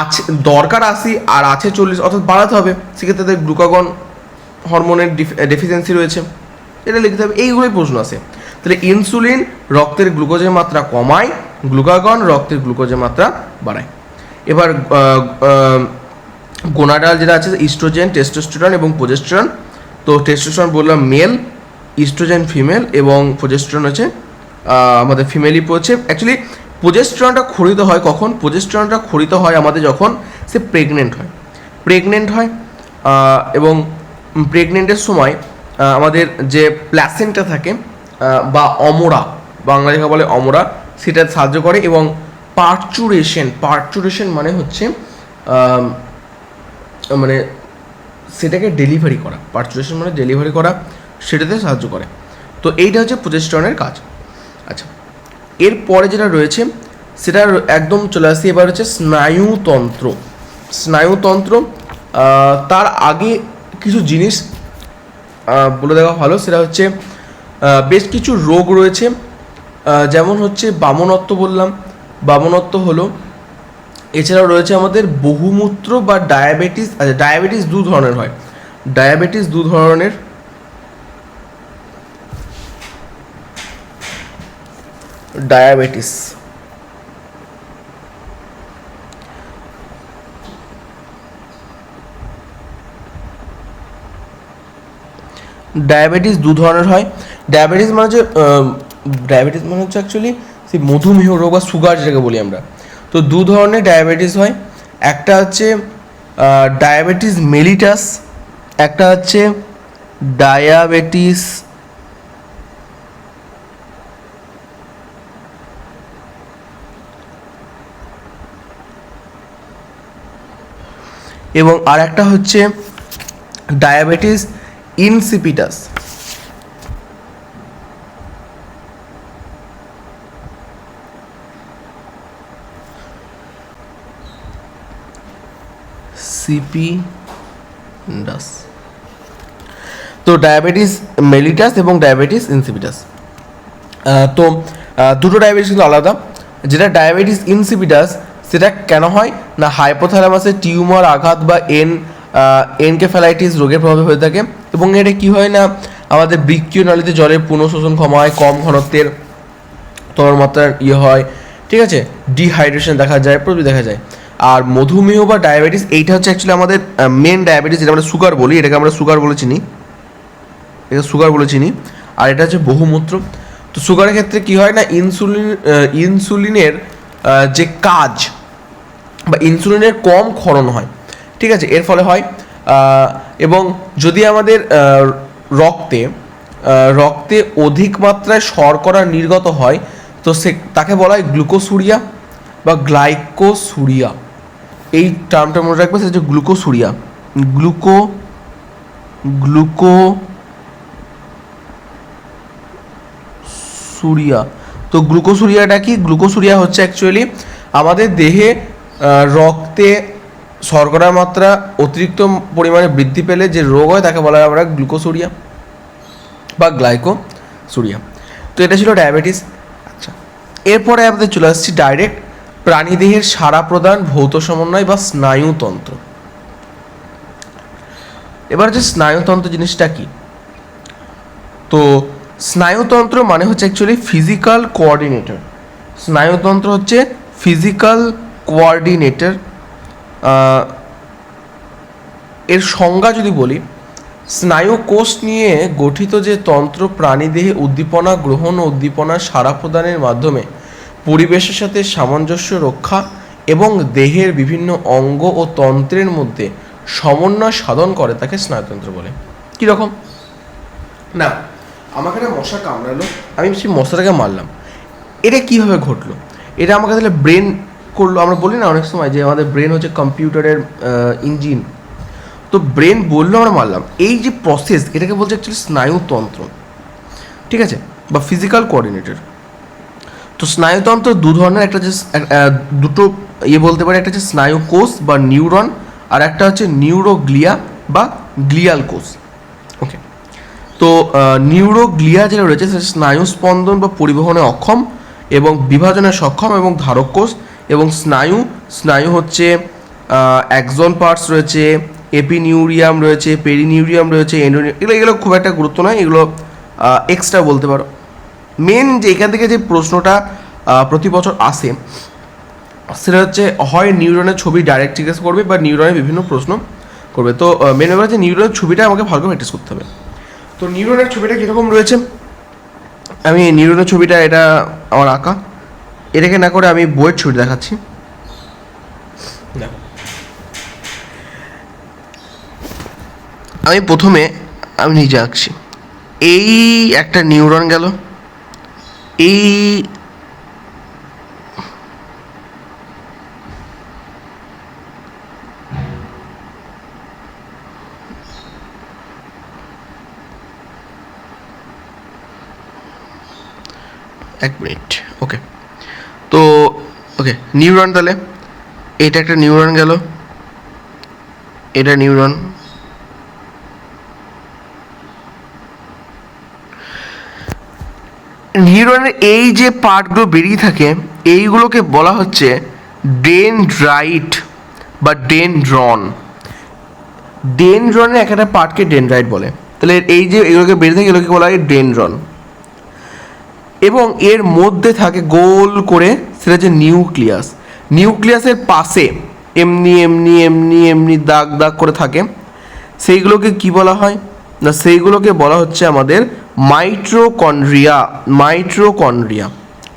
আছে দরকার 80 আর আছে 40, অর্থাৎ বাড়াতে হবে। সেক্ষেত্রে তাদের গ্লুকাগন হরমোনের ডেফিসিয়েন্সি রয়েছে, এটা লিখতে হবে। এইগুলোই প্রশ্ন আসে। তাহলে ইনসুলিন রক্তের গ্লুকোজের মাত্রা কমায়, গ্লুকাগন রক্তের গ্লুকোজের মাত্রা বাড়ায়। এবার গোনাডাল যেটা আছে, ইস্ট্রোজেন, টেস্টোস্টেরন এবং প্রোজেস্টেরন। তো টেস্টোস্টেরন বললাম মেল, ইস্ট্রোজেন ফিমেল এবং প্রোজেস্টেরন হচ্ছে আমাদের ফিমেলই পড়ছে। অ্যাকচুয়ালি প্রোজেস্টেরনটা খরিত হয় কখন? প্রোজেস্টেরনটা খরিত হয় আমাদের যখন সে প্রেগনেন্ট হয় এবং প্রেগনেন্টের সময় আমাদের যে প্ল্যাসেন্টা থাকে বা অমরা, বাংলা যেটা বলে অমরা, সেটা সাহায্য করে। এবং পার্চুরেশন মানে হচ্ছে মানে সেটাকে ডেলিভারি করা, পার্চুরেশন মানে ডেলিভারি করা, সেটাতে সাহায্য করে। তো এইটা হচ্ছে প্রোজেস্টেরনের কাজ। আচ্ছা, এরপরে যেটা রয়েছে সেটা একদম চলে আসি। এবার হচ্ছে স্নায়ুতন্ত্র। তার আগে কিছু জিনিস বলে দেওয়া ভালো, সেটা হচ্ছে বেশ কিছু রোগ রয়েছে, যেমন হচ্ছে বামনত্ব বললাম, বামনত্ব হলো। এছাড়াও রয়েছে আমাদের বহুমূত্র বা ডায়াবেটিস। আচ্ছা, ডায়াবেটিস দু ধরনের হয়, ডায়াবেটিস দু ধরনের হয়। ডায়াবেটিস মানে হচ্ছে অ্যাকচুয়ালি সেই মধুমেহ রোগ বা সুগার যেটাকে বলি আমরা। তো দু ধরনের ডায়াবেটিস হয়, একটা হচ্ছে ডায়াবেটিস মেলিটাস, একটা হচ্ছে ডায়াবেটিস এবং আর একটা হচ্ছে ডায়াবেটিস ইনসিপিটাস। সিপিডাস। তো ডায়াবেটিস মেলিটাস এবং ডায়াবেটিস ইনসিপিটাস। তো দুটো ডায়াবেটিস কিন্তু আলাদা। যেটা ডায়াবেটিস ইনসিপিটাস সেটা কেন হয় না হাইপোথ্যালামাসে টিউমার আঘাত বা এনকেফ্যালাইটিস রোগের প্রভাবে হয়ে থাকে, এবং এটা কি হয় না আমাদের বৃক্কীয় নালীতে জলের পুনঃশোষণ ক্ষম হয়, কম ঘনত্বের তরলমাত্রার হয়, ঠিক আছে, ডিহাইড্রেশন দেখা যায়, প্রভৃতি দেখা যায়। আর মধুমেহ বা ডায়াবেটিস এইটা হচ্ছে অ্যাকচুয়ালি আমাদের মেন ডায়াবেটিস, যেটা আমরা সুগার বলি, এটাকে আমরা সুগার বলে চিনি, আর এটা হচ্ছে বহুমূত্র। তো সুগারের ক্ষেত্রে কি হয় না ইনসুলিনের যে কাজ বা ইনসুলিনের কম ক্ষরণ হয়, ঠিক আছে, এর ফলে হয়। এবং যদি আমাদের রক্তে অধিক মাত্রায় শর্করা নির্গত হয় তো তাকে বলা হয় গ্লুকোসুরিয়া বা গ্লাইকোসুরিয়া। এই টার্মটা মনে রাখবে, সেটা হচ্ছে গ্লুকোসুরিয়া। গ্লুকোসুরিয়া। তো গ্লুকোসুরিয়াটা কি? গ্লুকোসুরিয়া হচ্ছে অ্যাকচুয়ালি আমাদের দেহে রক্তে শর্করার মাত্রা অতিরিক্ত পরিমাণে বৃদ্ধি পেলে যে রোগ হয় তাকে বলা হয় আমরা গ্লুকোসুরিয়া বা গ্লাইকোসুরিয়া। তো এটা ছিল ডায়াবেটিস। আচ্ছা, এরপরে আমাদের চলে আসছি ডাইরেক্ট প্রাণীদেহের সাড়া প্রদান, ভৌত সমন্বয় বা স্নায়ুতন্ত্র। এবার হচ্ছে স্নায়ুতন্ত্র জিনিসটা কি? তো স্নায়ুতন্ত্র মানে হচ্ছে অ্যাকচুয়ালি ফিজিক্যাল কোঅর্ডিনেটর। স্নায়ুতন্ত্র হচ্ছে ফিজিক্যাল কোঅর্ডিনেটর। এর সংজ্ঞা যদি বলি, স্নায়ু কোষ নিয়ে গঠিত যে তন্ত্র প্রাণীদেহে উদ্দীপনা গ্রহণ ও উদ্দীপনার সাড়া প্রদানের মাধ্যমে পরিবেশের সাথে সামঞ্জস্য রক্ষা এবং দেহের বিভিন্ন অঙ্গ ও তন্ত্রের মধ্যে সমন্বয় সাধন করে, তাকে স্নায়ুতন্ত্র বলে। কীরকম না, আমাকে একটা মশা কামড়ালো, আমি সেই মশাটাকে মারলাম, এটা কীভাবে ঘটলো? এটা আমাকে তাহলে ব্রেন করলো। আমরা বলি না অনেক সময় যে আমাদের ব্রেন হচ্ছে কম্পিউটারের ইঞ্জিন, তো ব্রেন বললো আমরা মারলাম, এই যে প্রসেস এটাকে বলছে অ্যাকচুয়ালি স্নায়ুতন্ত্র, ঠিক আছে, বা ফিজিক্যাল কোঅর্ডিনেটর। তো স্নায়ুতন্ত্র দু ধরনের, একটা হচ্ছে দুটো বলতে পারে, একটা হচ্ছে স্নায়ু কোষ বা নিউরন, আর একটা হচ্ছে নিউরোগ্লিয়া বা গ্লিয়াল কোষ। ওকে, তো নিউরোগ্লিয়া যেটা রয়েছে সেটা স্নায়ু স্পন্দন বা পরিবহনে অক্ষম এবং বিভাজনে সক্ষম এবং ধারক কোষ। এবং স্নায়ু হচ্ছে অ্যাক্সন পার্টস রয়েছে, এপিনিউরিয়াম রয়েছে, পেরিনিউরিয়াম রয়েছে, এগুলো খুব একটা গুরুত্ব নয়, এগুলো এক্সট্রা বলতে পারো। মেন যে এখান থেকে যে প্রশ্নটা প্রতি বছর আসে সেটা হচ্ছে হয় নিউরনের ছবি ডাইরেক্ট জিজ্ঞেস করবে বা নিউরনের বিভিন্ন প্রশ্ন করবে। তো মেন ব্যাপার হচ্ছে নিউরনের ছবিটা আমাকে ভালো করে প্র্যাকটিস করতে হবে। তো নিউরনের ছবিটা কীরকম রয়েছে, আমি নিউরনের ছবিটা, এটা আমার আঁকা, এটাকে না করে আমি বইয়ের ছবি দেখাচ্ছি। আমি প্রথমে নিজে আঁকছি। এই একটা নিউরন গেল, এই এক মিনিট, ওকে। তো ওকে, নিউরন, তাহলে এটা একটা নিউরন গেল, এটা নিউরন, নিউরনের এই যে পার্টগুলো বেরিয়ে থাকে এইগুলোকে বলা হচ্ছে ডেনড্রাইট বা ডেনড্রন। ডেনড্রনের একটা পার্টকে ডেনড্রাইট বলে। তাহলে এই যে এগুলোকে বেরিয়ে থাকে এগুলোকে বলা হয় ডেনড্রন। এবং এর মধ্যে থাকে গোল করে সেটা হচ্ছে নিউক্লিয়াস। নিউক্লিয়াসের পাশে এমনি এমনি এমনি এমনি দাগ দাগ করে থাকে, সেইগুলোকে কি বলা হয় না, সেইগুলোকে বলা হচ্ছে আমাদের মাইটোকন্ড্রিয়া।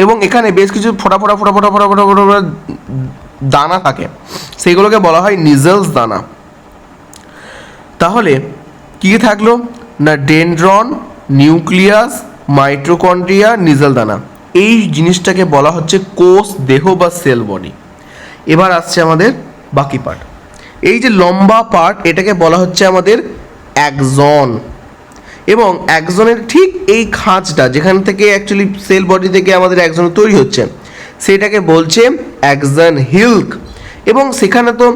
এবং এখানে বেশ কিছু ফোটা ফোটা ফোটা ফোটা ফোটা ফোটা ফোটা ফোটা দানা থাকে, সেইগুলোকে বলা হয় নিজেলস দানা। তাহলে কী থাকলো না ডেনড্রন, নিউক্লিয়াস, মাইটোকন্ড্রিয়া, নিজেল দানা, এই জিনিসটাকে বলা হচ্ছে কোষ দেহ বা সেল বডি। এবার আসছে আমাদের বাকি পার্ট। এই যে লম্বা পার্ট এটাকে বলা হচ্ছে আমাদের অ্যাক্সন, এবং অ্যাক্সনের ঠিক এই খাঁজটা যেখান থেকে অ্যাকচুয়ালি সেল বডি থেকে আমাদের অ্যাক্সন তৈরি হচ্ছে সেটাকে বলছে অ্যাক্সন হিল্ক। এবং সেখানে তো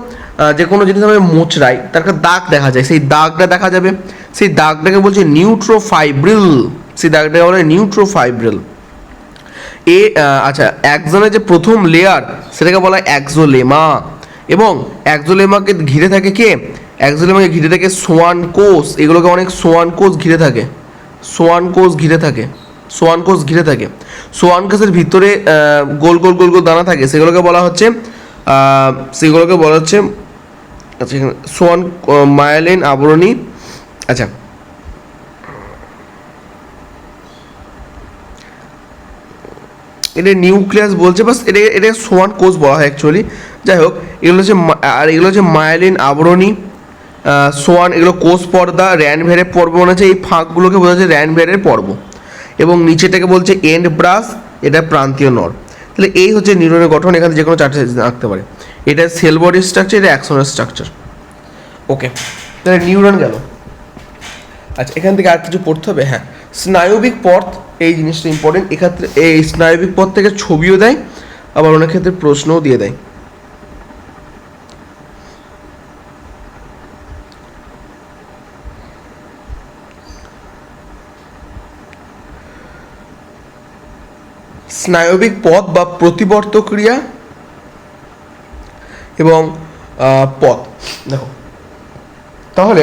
যে কোনো জিনিস আমরা মোচড়াই তার একটা দাগ দেখা যায়, সেই দাগটা দেখা যাবে, সেই দাগটাকে বলছে নিউট্রোফাইব্রিল, সেই দাগটাকে বলে নিউট্রোফাইব্রিল। আচ্ছা, অ্যাক্সনের যে প্রথম লেয়ার সেটাকে বলা হয় অ্যাক্সোলেমা, এবং অ্যাক্সোলেমাকে ঘিরে থাকে কে? অ্যাক্সোলেমাকে ঘিরে থাকে সোয়ান কোষ, এগুলোকে অনেক সোয়ান কোষ ঘিরে থাকে, সোয়ান কোষ ঘিরে থাকে, সোয়ান কোষ ঘিরে থাকে। সোয়ান কোষের ভিতরে গোল গোল গোল গোল দানা থাকে, সেগুলোকে বলা হচ্ছে আচ্ছা সোয়ান মায়োলিন আবরণী। আচ্ছা, এটা নিউক্লিয়াস বলছে, বাস এটা সোয়ান কোষ বলা হয় অ্যাকচুয়ালি। যাই হোক, এগুলো হচ্ছে মায়োলিন আবরণী, সোয়ান, এগুলো কোষ পর্দা, র্যানভেরের পর্ব মনে হচ্ছে, এই ফাঁকগুলোকে বোঝা যাচ্ছে র্যানভেরের পর্ব, এবং নিচেটাকে বলছে এন্ড ব্রাশ, এটা প্রান্তীয় নর। তাহলে এই হচ্ছে নিউরনের গঠন, এখানে যে কোনো চারটে আঁকতে পারে। এটা সেল বডি স্ট্রাকচার, এটা অ্যাক্সনের স্ট্রাকচার। ওকে, তাহলে নিউরন গেল। আচ্ছা, এখান থেকে আর কিছু পড়তে হবে। হ্যাঁ, স্নায়বিক পথ, এই জিনিসটা ইম্পর্টেন্ট। এক্ষেত্রে এই স্নায়বিক পথ থেকে ছবিও দেয়, আবার অনেক ক্ষেত্রে প্রশ্নও দিয়ে দেয়। স্নায়বিক পথ বা প্রতিবর্ত ক্রিয়া এবং পথ, দেখো তাহলে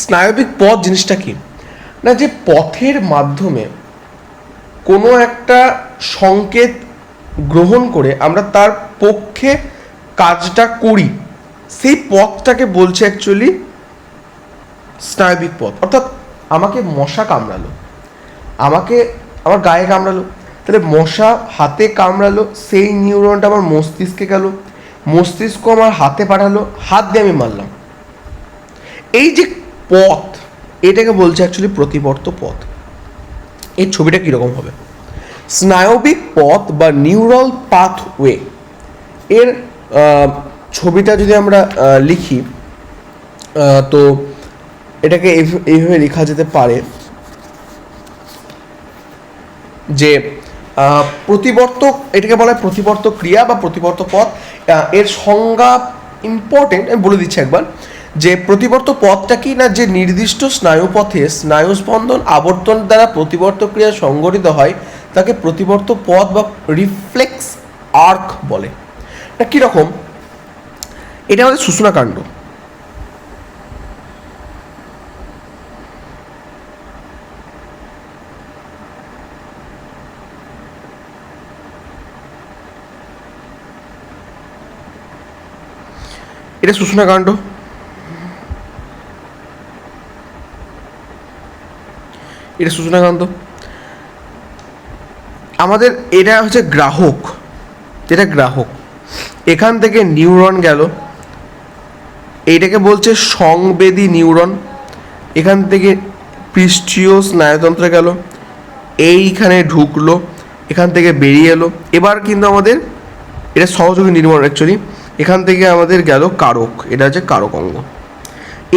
স্নায়বিক পথ জিনিসটা কি না, যে পথের মাধ্যমে কোনো একটা সংকেত গ্রহণ করে আমরা তার পক্ষে কাজটা করি, সেই পথটাকে বলছে অ্যাকচুয়ালি স্নায়বিক পথ। অর্থাৎ আমাকে মশা কামড়ালো, আমার গায়ে কামড়ালো, তাহলে মশা হাতে কামড়ালো, সেই নিউরনটা আমার মস্তিষ্কে গেল, মস্তিষ্ক আমার হাতে পাঠালো, হাত দিয়ে আমি মারলাম। এই যে পথ, এটাকে বলছে অ্যাকচুয়ালি প্রতিবর্ত পথ। এই ছবিটা কীরকম হবে? স্নায়বিক পথ বা নিউরাল পাথওয়ে এর ছবিটা যদি আমরা লিখি, তো এটাকে এইভাবে লেখা যেতে পারে যে প্রতিবর্তক, এটাকে বলা হয় প্রতিবর্ত ক্রিয়া বা প্রতিবর্ত পথ। এর সংজ্ঞা ইম্পর্টেন্ট, আমি বলে দিচ্ছি একবার, যে প্রতিবর্ত পথটা কি না, যে নির্দিষ্ট স্নায়ুপথে স্নায়ুস্পন্দন আবর্তন দ্বারা প্রতিবর্ত ক্রিয়া সংঘটিত হয় তাকে প্রতিবর্ত পথ বা রিফ্লেক্স আর্ক বলে। এটা কীরকম? এটা আমাদের সূচনাকাণ্ড। এটা সূচনাকাণ্ড, এটা সূচনাকাণ্ড আমাদের। এটা হচ্ছে গ্রাহক, এটা গ্রাহক। এখান থেকে নিউরন গেল, এইটাকে বলছে সংবেদী নিউরন। এখান থেকে পৃষ্ঠীয় স্নায়ুতন্ত্রে গেল, এইখানে ঢুকলো, এখান থেকে বেরিয়ে এলো। এবার কিন্তু আমাদের এটা সহযোগী নির্মাণ অ্যাকচুয়ালি, এখান থেকে আমাদের গেল কারক, এটা হচ্ছে কারক অঙ্গ।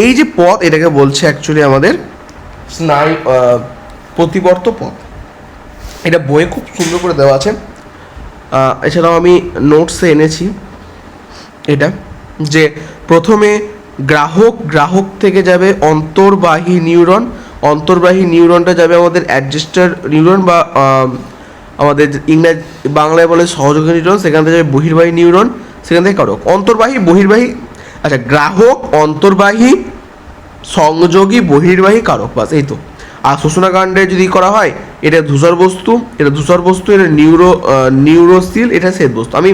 এই যে পথ, এটাকে বলছে অ্যাকচুয়ালি আমাদের স্নায়ু প্রতিবর্ত পথ। এটা বইয়ে খুব সুন্দর করে দেওয়া আছে, এছাড়াও আমি নোটসে এনেছি এটা, যে প্রথমে গ্রাহক থেকে যাবে অন্তর্বাহী নিউরন, অন্তর্বাহী নিউরনটা যাবে আমাদের অ্যাডজাস্টার নিউরন বা আমাদের ইংরেজি বাংলায় বলে সহযোগী নিউরন, সেখান থেকে যাবে বহির্বাহী নিউরন, সেখান থেকে কারক। অন্তর্বাহী বহির্বাহী, আচ্ছা গ্রাহক, অন্তর্বাহী, সংযোগী, বহির্বাহী, কারক, বাস এই তো। আর শোষণাকাণ্ডে যদি করা হয়, এটা ধূসর বস্তু, এটা নিউরোসিল, এটা শ্বেত বস্তু। আমি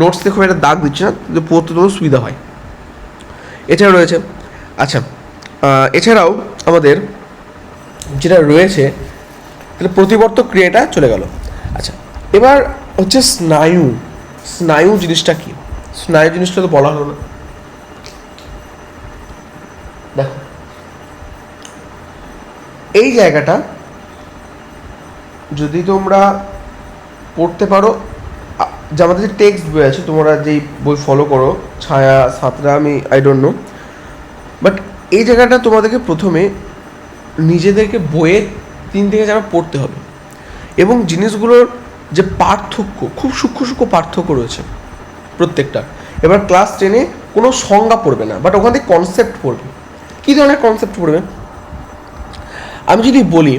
নোটস দেখো এটা দাগ দিচ্ছি না, পড়তে তোমার সুবিধা হয়। এছাড়া রয়েছে, আচ্ছা এছাড়াও আমাদের যেটা রয়েছে, তাহলে প্রতিবর্ত ক্রিয়াটা চলে গেল। আচ্ছা, এবার হচ্ছে স্নায়ু। স্নায়ু জিনিসটা কি? স্নায়ু জিনিসটা তো বলা হলো না। দেখো এই জায়গাটা যদি তোমরা পড়তে পারো, যে আমাদের যে টেক্সট বই আছে, তোমরা যেই বই ফলো করো, ছায়া, সাঁতরা, আমি আই ডোন্ট নো, বাট এই জায়গাটা তোমাদেরকে প্রথমে নিজেদেরকে বইয়ের 3 থেকে 4 পড়তে হবে, এবং জিনিসগুলোর যে পার্থক্য, খুব সূক্ষ্ম সূক্ষ্ম পার্থক্য রয়েছে প্রত্যেকটা। এবার ক্লাস 10-এ কোনো সংজ্ঞা পড়বে না, বাট ওখান থেকে কনসেপ্ট পড়বে। কী ধরনের কনসেপ্ট পড়বে? আমি যদি বলি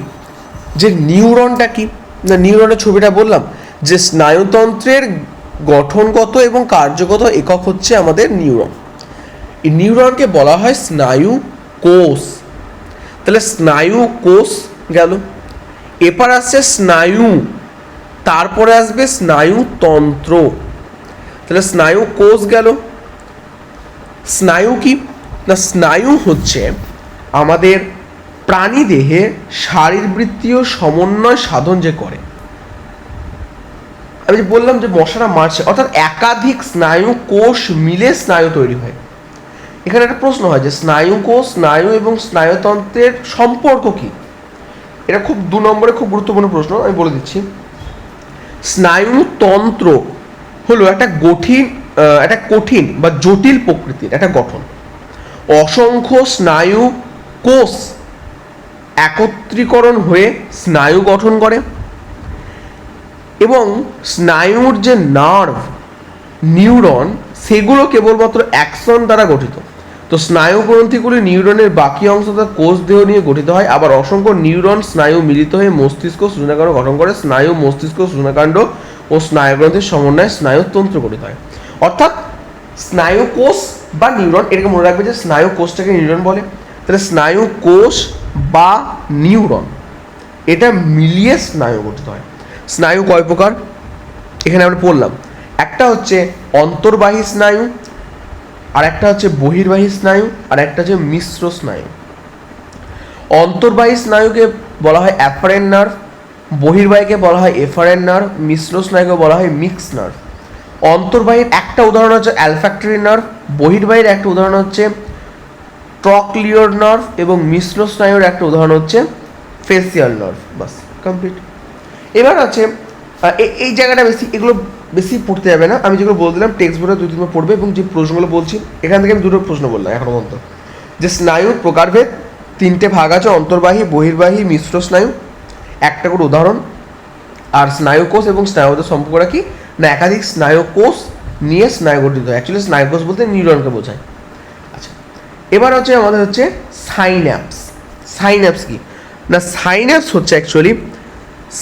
যে নিউরনটা কি, না নিউরনের ছবিটা বললাম, যে স্নায়ুতন্ত্রের গঠনগত এবং কার্যগত একক হচ্ছে আমাদের নিউরন। এই নিউরনকে বলা হয় স্নায়ু কোষ। তাহলে স্নায়ু কোষ গেল, এরপর আসছে স্নায়ু, তারপরে আসবে স্নায়ুতন্ত্র। তাহলে স্নায়ু কোষ গেল। স্নায়ু কি না, স্নায়ু হচ্ছে আমাদের প্রাণীদেহে শারীরবৃত্তীয় সমন্বয় সাধন যে করে। আমি যে বললাম যে মশারা মারছে, অর্থাৎ একাধিক স্নায়ু কোষ মিলে স্নায়ু তৈরি হয়। এখানে একটা প্রশ্ন হয় যে স্নায়ু কোষ, স্নায়ু এবং স্নায়ুতন্ত্রের সম্পর্ক কি? এটা খুব 2 নম্বরে খুব গুরুত্বপূর্ণ প্রশ্ন, আমি বলে দিচ্ছি। স্নায়ুতন্ত্র হলো একটা কঠিন বা জটিল প্রকৃতির একটা গঠন। অসংখ্য স্নায়ু কোষ একত্রীকরণ হয়ে স্নায়ু গঠন করে, এবং স্নায়ুর যে নার্ভ, নিউরন, সেগুলো কেবলমাত্র অ্যাক্সন দ্বারা গঠিত। তো স্নায়ু গ্রন্থিগুলি নিউরনের বাকি অংশ তথা কোষ দেহ নিয়ে গঠিত হয়। আবার অসংখ্য নিউরন স্নায়ু মিলিত হয়ে মস্তিষ্ক সূচনাকাণ্ড গঠন করে। স্নায়ু, মস্তিষ্ক সূচনাকাণ্ড ও স্নায়ুগ্রন্থির সমন্বয়ে স্নায়ুতন্ত্র গঠিত হয়। অর্থাৎ স্নায়ু কোষ বা নিউরন, এটাকে মনে রাখবে যে স্নায়ু কোষটাকে নিউরন বলে। তাহলে স্নায়ু কোষ বা নিউরন এটা মিলিয়ে স্নায়ু গঠিত হয়। স্নায়ু কয় প্রকার এখানে আমরা পড়লাম? একটা হচ্ছে অন্তর্বাহী স্নায়ু, আর একটা হচ্ছে বহির্বাহী স্নায়ু, আর একটা হচ্ছে মিশ্র স্নায়ু। অন্তর্বাহী স্নায়ুকে বলা হয় অ্যাফারেন্ট নার্ভ, বহির্বাহীকে বলা হয় এফারেন্ট নার্ভ, মিশ্র স্নায়ুকে বলা হয় মিক্স নার্ভ। অন্তর্বাহীর একটা উদাহরণ হচ্ছে অ্যালফ্যাক্টরি নার্ভ, বহির্বাহীর একটা উদাহরণ হচ্ছে ট্রক্লিওর নার্ভ, এবং মিশ্র স্নায়ুর একটা উদাহরণ হচ্ছে ফেসিয়াল নার্ভ। বাস, কমপ্লিট। এবার আছে এই জায়গাটা এগুলো বেশি পড়তে যাবে না, আমি যেগুলো বলে দিলাম টেক্সট বইটা 2-3 পড়বে, এবং যে প্রশ্নগুলো বলছি এখান থেকে আমি 2টো প্রশ্ন বললাম এখনো পর্যন্ত। যে স্নায়ুর প্রকারভেদ 3টে ভাগ আছে, অন্তর্বাহী, বহির্বাহী, মিশ্র স্নায়ু, একটা করে উদাহরণ। আর স্নায়ু কোষ এবং স্নায়ুদের সম্পর্কটা কি না, একাধিক স্নায়ু কোষ নিয়ে স্নায়ু গঠিত হয়। অ্যাকচুয়ালি স্নায়ু কোষ বলতে নিউরনকে বোঝায়। আচ্ছা, এবার হচ্ছে আমাদের হচ্ছে সাইন্যাপস। সাইন্যাপস কি না, সাইন্যাপস হচ্ছে অ্যাকচুয়ালি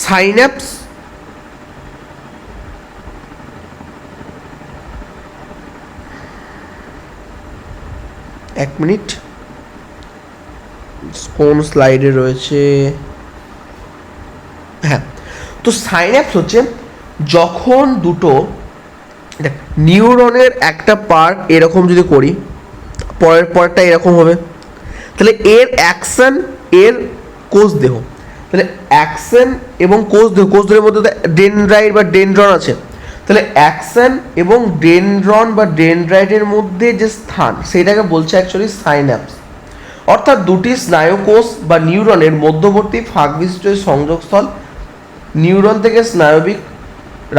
সাইন্যাপস এক মিনিট, কোন স্লাইডে রয়েছে? হ্যাঁ, তো সাইন্যাপস হচ্ছে যখন দুটো নিউরনের একটা পার্ট এরকম যদি করি, পরের পার্টটা এরকম হবে, তাহলে এর অ্যাকশন, এর কোষ দেহ, তাহলে অ্যাকশন এবং কোষ দেহ, কোষ দেহের মধ্যে ডেনড্রাইট বা ডেনড্রন আছে, তাহলে অ্যাকশন এবং ডেনড্রন বা ডেনড্রাইটের মধ্যে যে স্থান সেটাকে বলছে অ্যাকচুয়ালি সাইন্যাপস। অর্থাৎ দুটি স্নায়ুকোষ বা নিউরনের মধ্যবর্তী ফাঁক বিশিষ্ট সংযোগস্থল। নিউরন থেকে স্নায়বিক,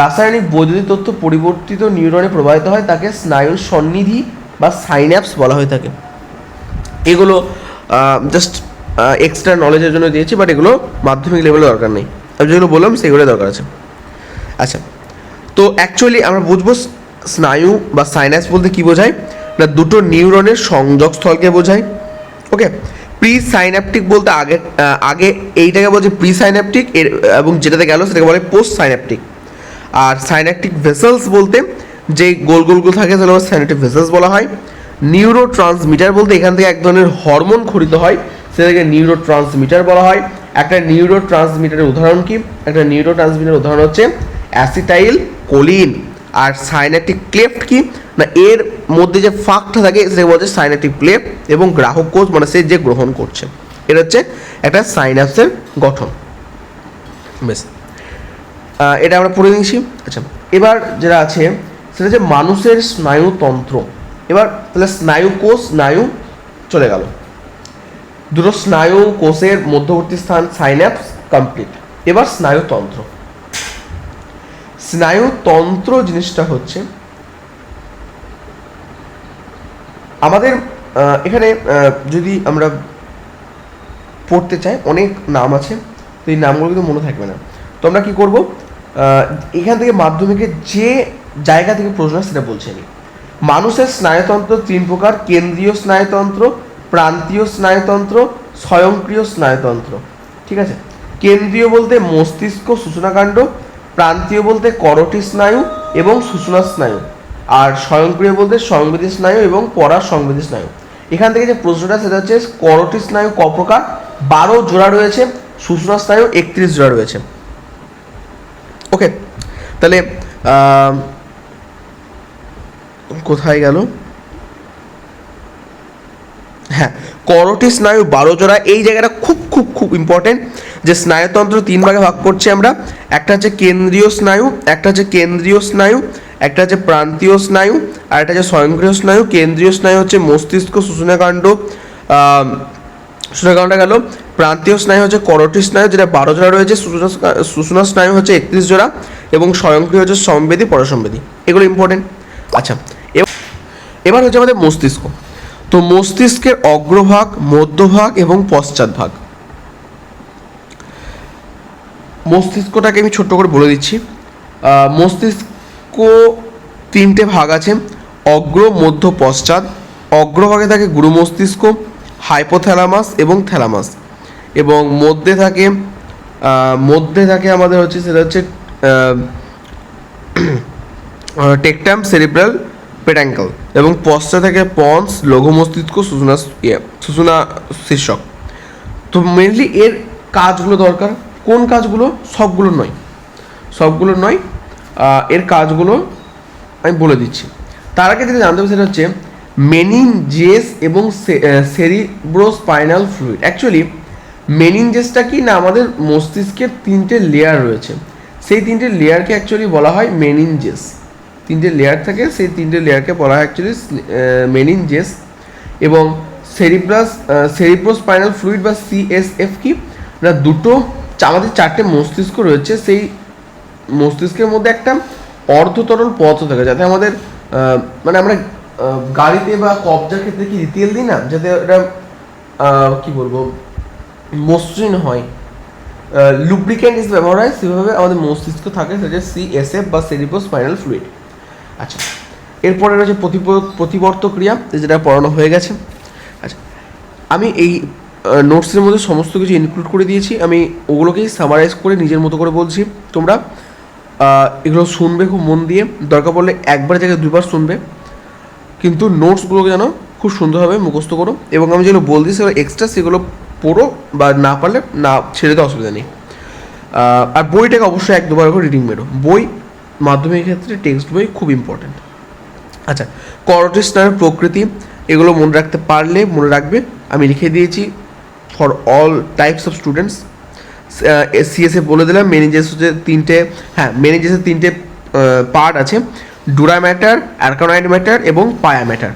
রাসায়নিক, বৈদ্যুতিক তথ্য পরিবর্তিত নিউরনে প্রবাহিত হয়, তাকে স্নায়ুর সন্নিধি বা সাইন্যাপস বলা হয়ে থাকে। এগুলো জাস্ট এক্সট্রা নলেজের জন্য দিয়েছি, বাট এগুলো মাধ্যমিক লেভেলে দরকার নেই। আমি যেগুলো বললাম সেগুলো দরকার আছে। আচ্ছা, তো অ্যাকচুয়ালি আমরা বুঝবো স্নায়ু বা সাইন্যাপস বলতে কী বোঝায় না, দুটো নিউরনের সংযোগস্থলকে বোঝায়। ওকে, প্রি সাইন্যাপটিক বলতে আগে এইটাকে বলছে প্রি সাইন্যাপটিক, এর এবং যেটাতে গেল সেটাকে বলে পোস্ট সাইন্যাপটিক। আর সাইন্যাপটিক ভেসেলস বলতে যে গোল গোলগুলো থাকে সেগুলো সাইন্যাপটিক ভেসেলস বলা হয়। নিউরো ট্রান্সমিটার বলতে এখান থেকে এক ধরনের হরমোন খরিত হয়, সেটাকে নিউরো ট্রান্সমিটার বলা হয়। একটা নিউরো ট্রান্সমিটারের উদাহরণ কি? একটা নিউরো ট্রান্সমিটারের উদাহরণ হচ্ছে অ্যাসিটাইল কোলিন। আর সাইন্যাপটিক ক্লেফট কি না, এর মধ্যে যে ফাঁকটা থাকে সেটা বলছে সাইন্যাপটিক ক্লেফট, এবং গ্রাহক কোষ মানে সে যে গ্রহণ করছে, এটা হচ্ছে একটা সাইন্যাপসের গঠন। বেশ, এটা আমরা পড়ে নিয়েছি। আচ্ছা, এবার যেটা আছে সেটা হচ্ছে মানুষের স্নায়ুতন্ত্র। এবার তাহলে স্নায়ু কোষ, স্নায়ু চলে গেল, দুটো স্নায়ু কোষের মধ্যবর্তী স্থান সাইন্যাপস, কমপ্লিট। এবার স্নায়ুতন্ত্র। স্নায়ুতন্ত্র জিনিসটা হচ্ছে আমাদের এখানে যদি আমরা পড়তে চাই অনেক নাম আছে, তো এই নামগুলো কিন্তু মনে থাকবে না। তো আমরা কী করবো, এখান থেকে মাধ্যমিকে যে জায়গা থেকে প্রশ্ন সেটা বলছি আমি। মানুষের স্নায়ুতন্ত্র 3 প্রকার: কেন্দ্রীয় স্নায়ুতন্ত্র, প্রান্তীয় স্নায়ুতন্ত্র, স্বয়ংক্রিয় স্নায়ুতন্ত্র। ঠিক আছে, কেন্দ্রীয় বলতে মস্তিষ্ক সূচনাকাণ্ড, প্রান্তীয় বলতে করোটি স্নায়ু এবং সূচনা স্নায়ু, আর স্বয়ংক্রিয় বলতে সংবেদী স্নায়ু এবং পরাসংবেদী স্নায়ু। এখান থেকে যে প্রশ্নটা সেটা হচ্ছে করোটি স্নায়ু ক প্রকার? 12 জোড়া রয়েছে, সূচনা স্নায়ু 31 জোড়া রয়েছে। ওকে, তাহলে কোথায় গেল? হ্যাঁ, করোটি স্নায়ু 12 জোড়া। এই জায়গাটা খুব খুব খুব ইম্পর্টেন্ট, যে স্নায়ুতন্ত্র 3 ভাগে ভাগ করছি আমরা। একটা হচ্ছে কেন্দ্রীয় স্নায়ু, একটা হচ্ছে কেন্দ্রীয় স্নায়ু, একটা হচ্ছে প্রান্তীয় স্নায়ু, আর একটা হচ্ছে স্বয়ংক্রিয় স্নায়ু। কেন্দ্রীয় স্নায়ু হচ্ছে মস্তিষ্ক সূচনাকাণ্ড, সূচনাকাণ্ডটা গেল। প্রান্তীয় স্নায়ু হচ্ছে করোটি স্নায়ু, যেটা 12 জোড়া রয়েছে। সূচনা স্নায়ু হচ্ছে 31 জোড়া, এবং স্বয়ংক্রিয় হচ্ছে সংবেদী, পরাসংবেদী। এগুলো ইম্পর্টেন্ট। আচ্ছা, এবার হচ্ছে আমাদের মস্তিষ্ক। তো মস্তিষ্কের অগ্রভাগ, মধ্যভাগ এবং পশ্চাৎভাগ। মস্তিষ্কটাকে আমি ছোট্ট করে বলে দিচ্ছি। মস্তিষ্ক 3টে ভাগ আছে: অগ্র, মধ্য, পশ্চাৎ। অগ্রভাগে থাকে গুরু মস্তিষ্ক, হাইপোথ্যালামাস এবং থ্যালামাস, এবং মধ্যে থাকে আমাদের হচ্ছে সেটা হচ্ছে টেকটাম, সেরিব্রাল, পেডাঙ্কল, এবং পশ্চাৎ থেকে পন্স, লঘু মস্তিষ্ক, সূচনা শীর্ষক। তো মেনলি এর কাজগুলো দরকার। কোন কাজগুলো? সবগুলো নয়, এর কাজগুলো আমি বলে দিচ্ছি। তার আগে যেটা জানতে হবে সেটা হচ্ছে মেনিনজেস এবং সেরিব্রোস্পাইনাল ফ্লুইড। অ্যাকচুয়ালি মেনিনজেসটা কি না, আমাদের মস্তিষ্কের 3টে লেয়ার রয়েছে, সেই 3টে লেয়ারকে অ্যাকচুয়ালি বলা হয় মেনিনজেস। 3টে লেয়ার থাকে, সেই 3টে লেয়ারকে বলা হয় অ্যাকচুয়ালি মেনিনজেস। এবং সেরিব্রোস্পাইনাল ফ্লুইড বা সিএসএফ কি না, আমাদের 4টে মস্তিষ্ক রয়েছে, সেই মস্তিষ্কের মধ্যে একটা অর্ধতরল পদার্থ থাকে, যাতে আমাদের মানে আমরা গাড়িতে বা কবজার ক্ষেত্রে কি তেল দিই না, যাতে এটা কি বলবো মসৃণ হয়, লুব্রিক্যান্ট হিসেবে ব্যবহার হয়, সেভাবে আমাদের মস্তিষ্ক থাকে, সেটা সিএসএফ বা সেরিব্রোস্পাইনাল ফ্লুইড। আচ্ছা, এরপরে রয়েছে প্রতিবর্ত ক্রিয়া, যেটা পড়ানো হয়ে গেছে। আচ্ছা, আমি এই নোটসের মধ্যে সমস্ত কিছু ইনক্লুড করে দিয়েছি, আমি ওগুলোকেই সামারাইজ করে নিজের মতো করে বলছি। তোমরা এগুলো শুনবে খুব মন দিয়ে, দরকার পড়লে একবার জায়গায় 2বার শুনবে, কিন্তু নোটসগুলোকে যেন খুব সুন্দরভাবে মুখস্থ করো, এবং আমি যেগুলো বলছি সেগুলো এক্সট্রা, সেগুলো পড়ো, বা না পারলে না ছেড়ে দেওয়া, অসুবিধা নেই। আর বইটাকে অবশ্যই 1-2বার করে রিডিং মেরো। বই মাধ্যমিকের ক্ষেত্রে টেক্সট বই খুব ইম্পর্ট্যান্ট। আচ্ছা, করোটি স্নায়ুর প্রকৃতি, এগুলো মনে রাখতে পারলে মনে রাখবে, আমি লিখে দিয়েছি for all types of students. CSF বলে দিলাম। মেনিনজেস হচ্ছে 3টে, হ্যাঁ মেনিনজেসের 3টে পার্ট আছে: ডুরা ম্যাটার, অ্যারকানয়েড ম্যাটার এবং পায়া ম্যাটার।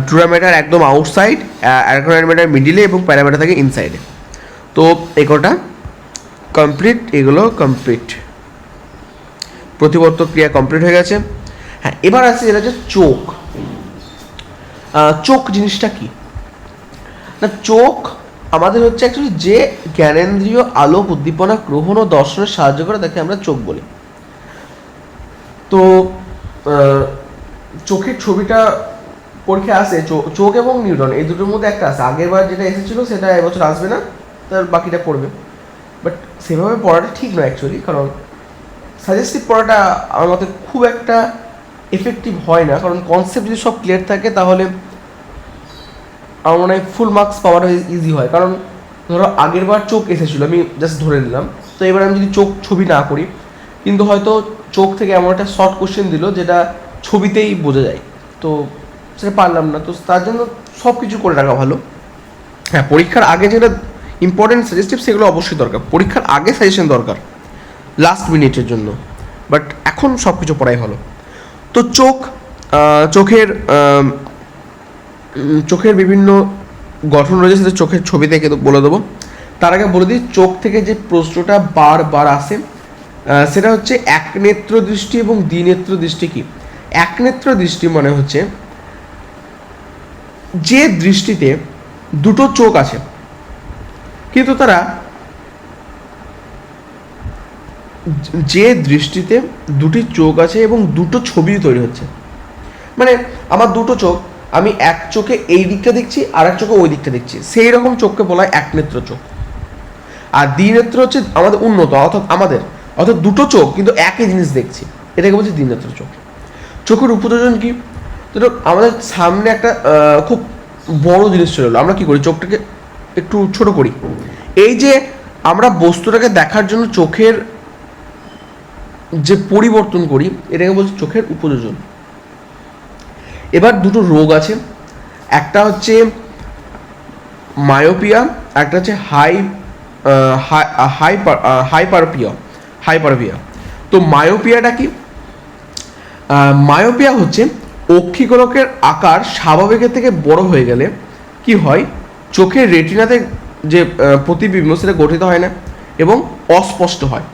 ডুরা ম্যাটার একদম আউটসাইড, অ্যারকানয়েড ম্যাটার মিডিলে, এবং পায়া ম্যাটার থাকে ইনসাইডে। তো এগুলোটা কমপ্লিট, এগুলো কমপ্লিট, প্রতিবর্ত ক্রিয়া কমপ্লিট হয়ে গেছে। হ্যাঁ, এবার আসছে যেটা হচ্ছে চোখ। চোখ জিনিসটা কি না, চোখ আমাদের হচ্ছে অ্যাকচুয়ালি যে জ্ঞানেন্দ্রিয় আলোক উদ্দীপনা গ্রহণ ও দর্শনে সাহায্য করে, তাকে আমরা চোখ বলি। তো চোখের ছবিটা পরীক্ষা আসে, চোখ এবং নিউরন এই দুটোর মধ্যে একটা আছে। আগের বার যেটা এসেছিল সেটা এবছর আসবে না, তার বাকিটা পড়বে। বাট সেভাবে পড়াটা ঠিক নয় অ্যাকচুয়ালি, কারণ সাজেস্টিভ পড়াটা আমার মতে খুব একটা এফেক্টিভ হয় না, কারণ কনসেপ্ট যদি সব ক্লিয়ার থাকে তাহলে আমার মনে হয় ফুল মার্কস পাওয়াটা ইজি হয়। কারণ ধরো আগের বার চোখ এসেছিলো, আমি জাস্ট ধরে নিলাম, তো এবার আমি যদি চোখ ছবি না করি, কিন্তু হয়তো চোখ থেকে এমন একটা শর্ট কোশ্চেন দিল যেটা ছবিতেই বোঝা যায়, তো সেটা পারলাম না। তো তার জন্য সব কিছু করে রাখা ভালো। হ্যাঁ, পরীক্ষার আগে যেটা ইম্পর্টেন্ট সাজেস্টিভ সেগুলো অবশ্যই দরকার, পরীক্ষার আগে সাজেশন দরকার লাস্ট মিনিটের জন্য, বাট এখন সব কিছু পড়াই ভালো। তো চোখের বিভিন্ন গঠন রয়েছে, সেটা চোখের ছবি থেকে বলে দেবো। তার আগে বলে দিই, চোখ থেকে যে প্রশ্নটা বারবার আসে সেটা হচ্ছে একনেত্র দৃষ্টি এবং দ্বিনেত্র দৃষ্টি কি? একনেত্র দৃষ্টি মানে হচ্ছে যে দৃষ্টিতে দুটো চোখ আছে কিন্তু তারা যে দৃষ্টিতে দুটি চোখ আছে এবং দুটো ছবি তৈরি হচ্ছে, মানে আমার দুটো চোখ, আমি এক চোখে এই দিকটা দেখছি আর এক চোখে ওই দিকটা দেখছি, সেই রকম চোখকে বলা হয় একনেত্র চোখ। আর দ্বিনেত্র হচ্ছে আমাদের উন্নত, অর্থাৎ দুটো চোখ কিন্তু একই জিনিস দেখছি, এটাকে বলছি দ্বিনেত্র চোখ। চোখের উপযোজন কি? তো আমাদের সামনে একটা খুব বড় জিনিস চলে এলো, আমরা কি করি? চোখটাকে একটু ছোট করি। এই যে আমরা বস্তুটাকে দেখার জন্য চোখের যে পরিবর্তন করি, এটাকে বলছি চোখের উপযোজন। এবার দুটো রোগ আছে, একটা হচ্ছে মায়োপিয়া, একটা হচ্ছে হাইপারপিয়া। তো মায়োপিয়াটা কি? মায়োপিয়া হচ্ছে অক্ষিগোলকের আকার স্বাভাবিকের থেকে বড় হয়ে গেলে কি হয়, চোখের রেটিনাতে যে প্রতিবিম্ব সেটা গঠিত হয় না এবং অস্পষ্ট হয়।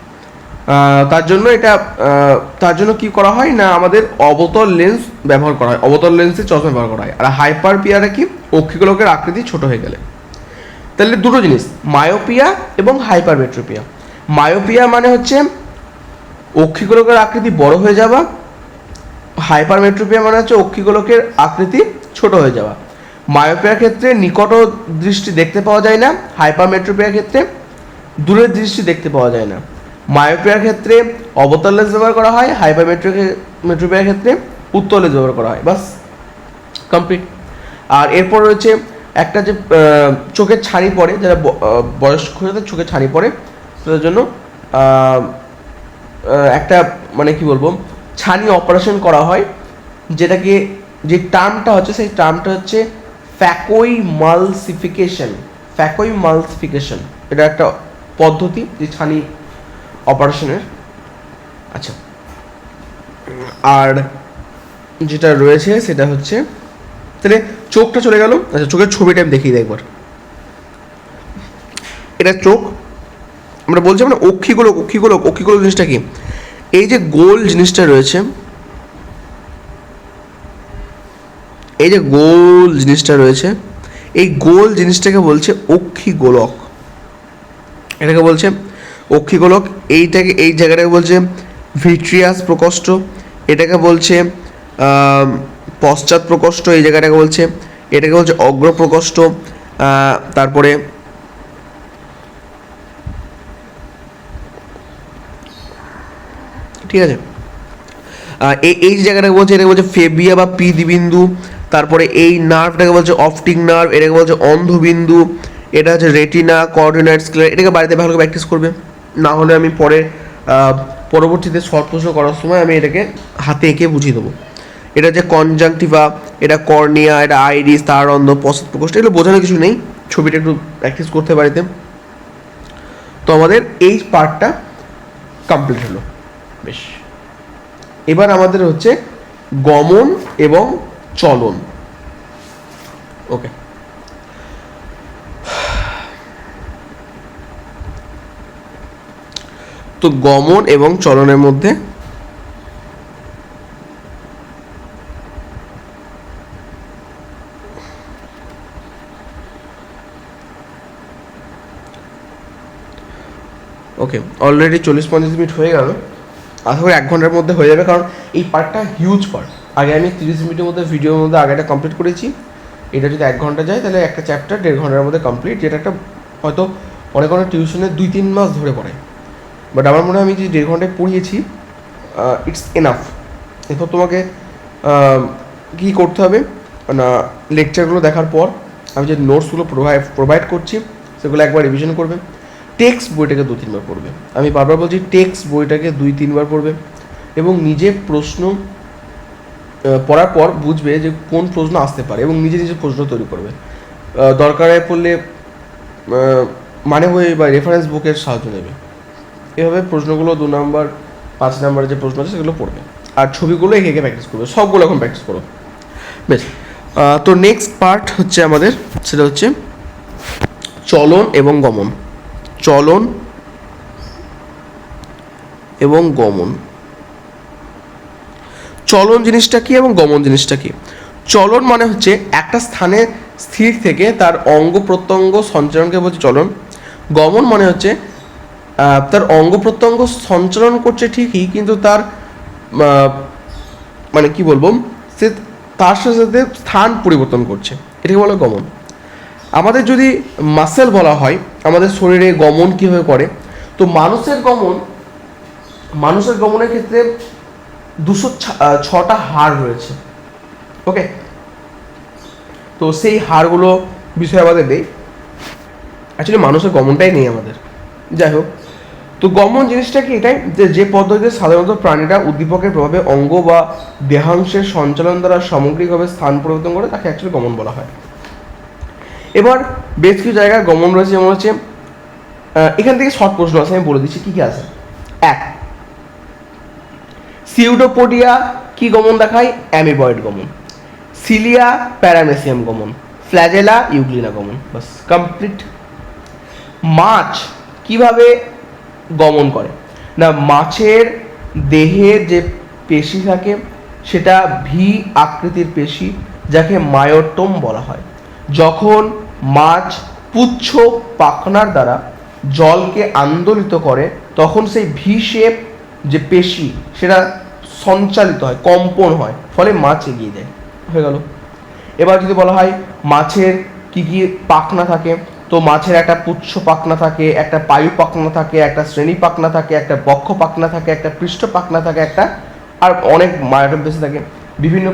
তার জন্য কি করা হয় না, আমাদের অবতল লেন্স ব্যবহার করা হয়, অবতল লেন্সে চশমা ব্যবহার করা হয়। আর হাইপারপিয়াটা কি? অক্ষিগোলকের আকৃতি ছোট হয়ে গেলে। তাহলে দুটো জিনিস, মায়োপিয়া এবং হাইপারমেট্রোপিয়া। মায়োপিয়া মানে হচ্ছে অক্ষিগোলকের আকৃতি বড় হয়ে যাওয়া, হাইপারমেট্রোপিয়া মানে হচ্ছে অক্ষিগোলকের আকৃতি ছোট হয়ে যাওয়া। মায়োপিয়ার ক্ষেত্রে নিকট দৃষ্টি দেখতে পাওয়া যায় না, হাইপারমেট্রোপিয়ার ক্ষেত্রে দূরের দৃষ্টি দেখতে পাওয়া যায় না। মায়োপিয়ার ক্ষেত্রে অবতল লেন্স ব্যবহার করা হয়, হাইপারমেট্রোপিয়ার ক্ষেত্রে উত্তল লেন্স ব্যবহার করা হয়, বাস কমপ্লিট। আর এরপর রয়েছে একটা যে চোখের ছানি পড়ে, যারা বয়স্ক হয়ে যায় চোখের ছানি পড়ে, তাদের জন্য একটা মানে কি বলবো, ছানি অপারেশন করা হয়, যেটাকে যে টার্মটা হচ্ছে সেই টার্মটা হচ্ছে ফ্যাকোইমালসিফিকেশন। এটা একটা পদ্ধতি যে ছানি অপারেশনের। আচ্ছা, আর যেটা রয়েছে সেটা হচ্ছে, তাহলে চোখটা চলে গেল। আচ্ছা, চোখের ছবিটা আমি দেখিয়ে দিই একবার। এটা চোখ, আমরা বলছি মানে অক্ষিগোলক জিনিসটা কি? এই যে গোল জিনিসটা রয়েছে, এই গোল জিনিসটাকে বলছে অক্ষিগোলক। এটাকে বলছে অক্ষিগোলক। এই জায়গাটাকে বলছে ভিট্রিয়াস প্রকোষ্ঠ, এটাকে বলছে পশ্চাৎ প্রকোষ্ঠ, এই জায়গাটাকে বলছে, এটাকে বলছে অগ্র প্রকোষ্ঠ। তারপরে ঠিক আছে, এই জায়গাটাকে বলছে, এটাকে বলছে ফেবিয়া বা পিদিবিন্দু। তারপরে এই নার্ভটাকে বলছে অপটিক নার্ভ, এটাকে বলছে অন্ধবিন্দু। এটা হচ্ছে রেটিনা, কর্ডিনেট স্ক্লেরা। এটাকে বাড়িতে ভালো করে প্র্যাকটিস করবে, না হলে আমি পরবর্তীতে শর্ট প্রশ্ন করার সময় আমি এটাকে হাতে এঁকে বুঝিয়ে দেবো। এটা হচ্ছে কনজাংটিভা, এটা কর্নিয়া, এটা আইরিস, তারন্ধ্র, পশ্চাৎ প্রকোষ্ঠ। এগুলো বোঝানোর কিছু নেই, ছবিটা একটু প্র্যাকটিস করতে বাড়িতে। তো আমাদের এই পার্টটা কমপ্লিট হলো। বেশ, এবার আমাদের হচ্ছে গমন এবং চলন। ওকে, তো গমন এবং চলনের মধ্যে ওকে, অলরেডি 40-50 মিনিট হয়ে গেল। আশা করি 1 ঘন্টার মধ্যে হয়ে যাবে, কারণ এই পার্টটা হিউজ পার্ট। আগে আমি 30 মিনিটের মধ্যে ভিডিওর মধ্যে আগেটা কমপ্লিট করেছি। এটা যদি 1 ঘন্টা যায় তাহলে একটা চ্যাপ্টার 1.5 ঘন্টার মধ্যে কমপ্লিট, যেটা একটা হয়তো অনেক টিউশনে 2-3 মাস ধরে পড়ে। বাট আমার মনে হয় আমি যে 1.5 ঘন্টায় পড়িয়েছি, ইটস এনাফ। এরপর তোমাকে কী করতে হবে না, লেকচারগুলো দেখার পর আমি যে নোটসগুলো প্রোভাইড করছি সেগুলো একবার রিভিশন করবে। টেক্সট বইটাকে 2-3 বার পড়বে। আমি বারবার বলছি, টেক্সট বইটাকে 2-3 বার পড়বে এবং নিজে প্রশ্ন পড়ার পর বুঝবে যে কোন প্রশ্ন আসতে পারে এবং নিজে প্রশ্ন তৈরি করবে। দরকারে পড়লে মানে বই বা রেফারেন্স বুকের সাহায্য নেবে। এভাবে প্রশ্নগুলো 2 নম্বর 5 নম্বরের যে প্রশ্ন আছে সেগুলো পড়বে, আর ছবিগুলো এঁকে প্র্যাকটিস করবে। সবগুলো এখন প্র্যাকটিস করো। বেশ, তো নেক্সট পার্ট হচ্ছে আমাদের, সেটা হচ্ছে চলন এবং গমন। চলন এবং গমন। চলন জিনিসটা কি এবং গমন জিনিসটা কি? চলন মানে হচ্ছে একটা স্থানে স্থির থেকে তার অঙ্গ প্রত্যঙ্গ সঞ্চালনকে বলছে চলন। গমন মানে হচ্ছে তার অঙ্গ প্রত্যঙ্গ সঞ্চালন করছে ঠিকই, কিন্তু তার মানে কি বলবো, সে তার সাথে সাথে স্থান পরিবর্তন করছে, এটাকে বলে গমন। আমাদের যদি মাসেল বলা হয়, আমাদের শরীরে গমন কীভাবে করে, তো মানুষের গমনের ক্ষেত্রে 206টা হাড় রয়েছে। ওকে, তো সেই হাড়গুলো বিষয়ে আমাদের নেই, অ্যাকচুয়ালি মানুষের গমনটাই নেই আমাদের। যাই হোক, তো গমন জিনিসটা কি এটাই যে পদ্ধতিতে সাধারণত প্রাণীরা উদ্দীপকের প্রভাবে অঙ্গ বা দেহাংশের সঞ্চালন দ্বারা সামগ্রিকভাবে স্থান পরিবর্তন করে, তাকে অ্যাকচুয়ালি গমন বলা হয়। এবার বেশ কিছু জায়গায় গমন রয়েছে, যেমন হচ্ছে এখান থেকে শর্ট প্রশ্ন আছে, আমি বলে দিচ্ছি কী কী আছে। 1, সিউডোপোডিয়া কি গমন দেখায়? অ্যামিবয়েড গমন। সিলিয়া প্যারামেসিয়াম গমন। ফ্ল্যাজেলা ইউগ্লিনা গমন। বাস, কমপ্লিট। মাছ কিভাবে গমন করে না, মাছের দেহে যে পেশি থাকে সেটা ভি আকৃতির পেশি, যাকে মায়োটোম বলা হয়। যখন মাছ পুচ্ছ পাখনার দ্বারা জলকে আন্দোলিত করে, তখন সেই ভি শেপ যে পেশি সেটা সঞ্চালিত হয়, কম্পন হয়, ফলে মাছ এগিয়ে যায়। হয়ে গেল। এবার যদি বলা হয় মাছের কি কি পাখনা থাকে, তো মাছের একটা পুচ্ছ পাখনা থাকে, একটা পায়ু পাখনা থাকে, একটা শ্রেণী পাখনা থাকে, একটা বক্ষ পাখনা থাকে, একটা পৃষ্ঠ পাখনা থাকে, একটা আর অনেক মায়োটোম পেশি থাকে, বিভিন্ন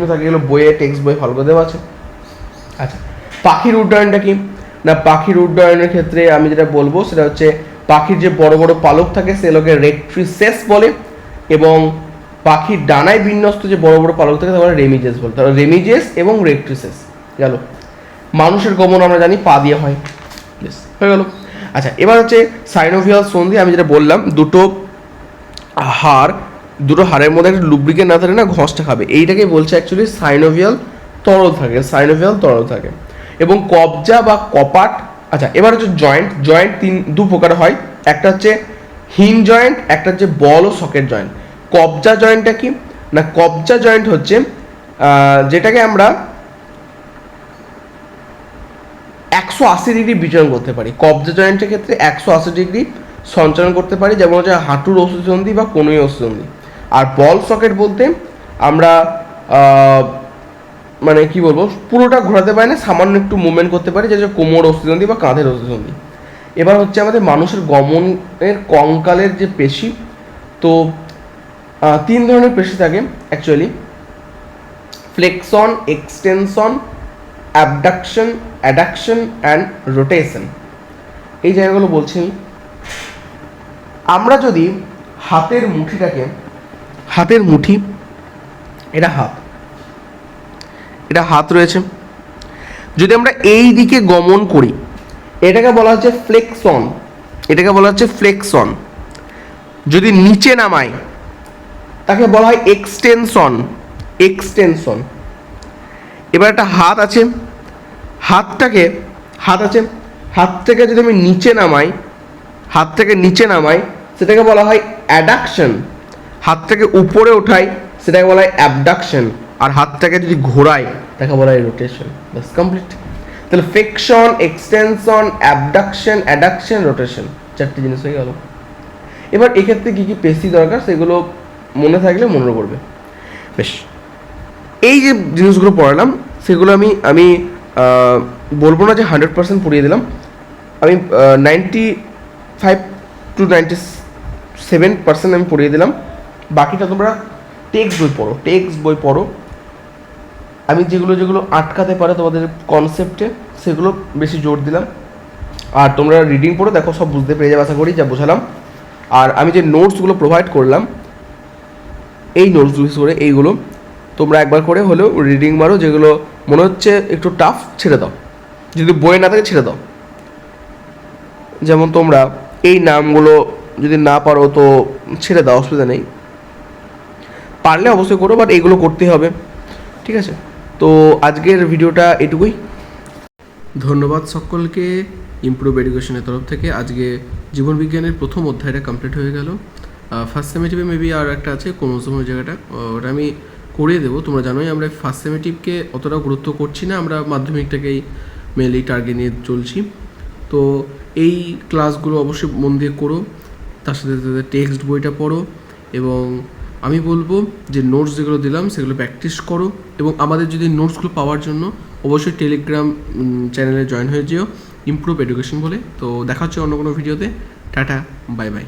থাকে, এগুলো বইয়ে, টেক্সট বই ভালো করে দেওয়া আছে। আচ্ছা, পাখির উড্ডয়নটা কি না, পাখির উড্ডয়নের ক্ষেত্রে আমি যেটা বলবো সেটা হচ্ছে পাখির যে বড় বড় পালক থাকে সেগুলোকে রেট্রিসেস বলে, এবং পাখির ডানায় বিন্যস্ত যে বড় বড় পালক থাকে তাহলে রেমিজেস বলে। তাহলে রেমিজেস এবং রেট্রিসেস গেল। মানুষের গমন আমরা জানি পা দিয়ে হয়, বেশ হয়ে গেল। আচ্ছা, এবার হচ্ছে সাইনোভিয়াল সন্ধি। আমি যেটা বললাম, দুটো হাড়ের মধ্যে একটা লুব্রিকেন্ট না থাকে না, ঘষটা খাবে, এইটাকে বলছে অ্যাকচুয়ালি সাইনোভিয়াল তরল থাকে। এবং কবজা বা কপাট। আচ্ছা, এবার হচ্ছে জয়েন্ট দু প্রকার হয়, একটা হচ্ছে হিন জয়েন্ট, একটা হচ্ছে বল ও সকেট জয়েন্ট। কবজা জয়েন্টটা কি না, কবজা জয়েন্ট হচ্ছে যেটাকে আমরা 180 ডিগ্রি বিচরণ করতে পারি। কবজা জয়েন্টের ক্ষেত্রে 180 ডিগ্রি সঞ্চালন করতে পারি, যেমন হচ্ছে হাঁটুর অস্থিসন্ধি বা কনুই অস্থিসন্ধি। আর বল সকেট বলতে আমরা মানে কি বলবো, পুরোটা ঘোরাতে পারি না, সামান্য একটু মুভমেন্ট করতে পারি, যেটা কোমর অস্থিসন্ধি বা কাঁধের অস্থিসন্ধি। এবার হচ্ছে আমাদের মানুষের গমনের কঙ্কালের যে পেশি, তো 3 ধরনের পেশি থাকে actually: flexion, extension, abduction, addiction and rotation. এই জায়গাগুলো বলছি। আমরা যদি হাতের মুঠি, এটা হাত রয়েছে, যদি আমরা এই দিকে গমন করি, এটাকে বলা হচ্ছে ফ্লেক্সন। যদি নিচে নামাই তাকে বলা হয় এক্সটেনশন। এবার একটা হাত থেকে যদি আমি নিচে নামাই, সেটাকে বলা হয় অ্যাডাকশন। হাতটাকে উপরে ওঠাই, সেটাকে বলা হয় অ্যাবডাকশন। আর হাতটাকে যদি ঘোরাই তাকে বলা হয় রোটেশন। বাস, কমপ্লিট। তাহলে flexion, extension, abduction, addiction, rotation, 4টি জিনিস হয়ে গেল। এবার এক্ষেত্রে কী কী পেশি দরকার সেগুলো মনে থাকলে মনে পড়বে। বেশ, এই যে জিনিসগুলো পড়ালাম সেগুলো আমি বলবো না যে 100% পড়িয়ে দিলাম, আমি 95 to 97% আমি পড়িয়ে দিলাম। বাকিটা তোমরা টেক্সট বই পড়ো। আমি যেগুলো আটকাতে পারে তোমাদের কনসেপ্টে সেগুলো বেশি জোর দিলাম, আর তোমরা রিডিং পড়ো, দেখো সব বুঝতে পেরে যাবে আশা করি যা বোঝালাম। আর আমি যে নোটসগুলো প্রোভাইড করলাম, এই নোটসগুলো করে এইগুলো তোমরা একবার করে হলেও রিডিং মারো, যেগুলো মনে হচ্ছে একটু টাফ ছেড়ে দাও, যদি বইয়ে না থাকে ছেড়ে দাও। যেমন তোমরা এই নামগুলো যদি না পারো তো ছেড়ে দাও, অসুবিধা নেই, পারলে অবশ্যই করো, বাট এইগুলো করতেই হবে, ঠিক আছে? তো আজকের ভিডিওটা এটুকুই। ধন্যবাদ সকলকে ইমপ্রুভ এডুকেশনের তরফ থেকে। আজকে জীবনবিজ্ঞানের প্রথম অধ্যায়টা কমপ্লিট হয়ে গেল। ফার্স্ট সেমেটিভে মেবি আর একটা আছে ক্রোমোজোমের জায়গাটা, ওটা আমি করে দেবো। তোমরা জানোই আমরা ফার্স্ট সেমেটিভকে অতটা গুরুত্ব করছি না, আমরা মাধ্যমিকটাকেই মেনলি টার্গেট নিয়ে চলছি। তো এই ক্লাসগুলো অবশ্যই মন দিয়ে করো, তার সাথে সাথে টেক্সট বইটা পড়ো, এবং আমি বলবো যে নোটস যেগুলো দিলাম সেগুলো প্র্যাকটিস করো, এবং আমাদের যদি নোটসগুলো পাওয়ার জন্য অবশ্যই টেলিগ্রাম চ্যানেলে জয়েন হয়ে যেও, ইমপ্রুভ এডুকেশন বলে। তো দেখা হচ্ছে অন্য কোনো ভিডিওতে। Tata, bye bye.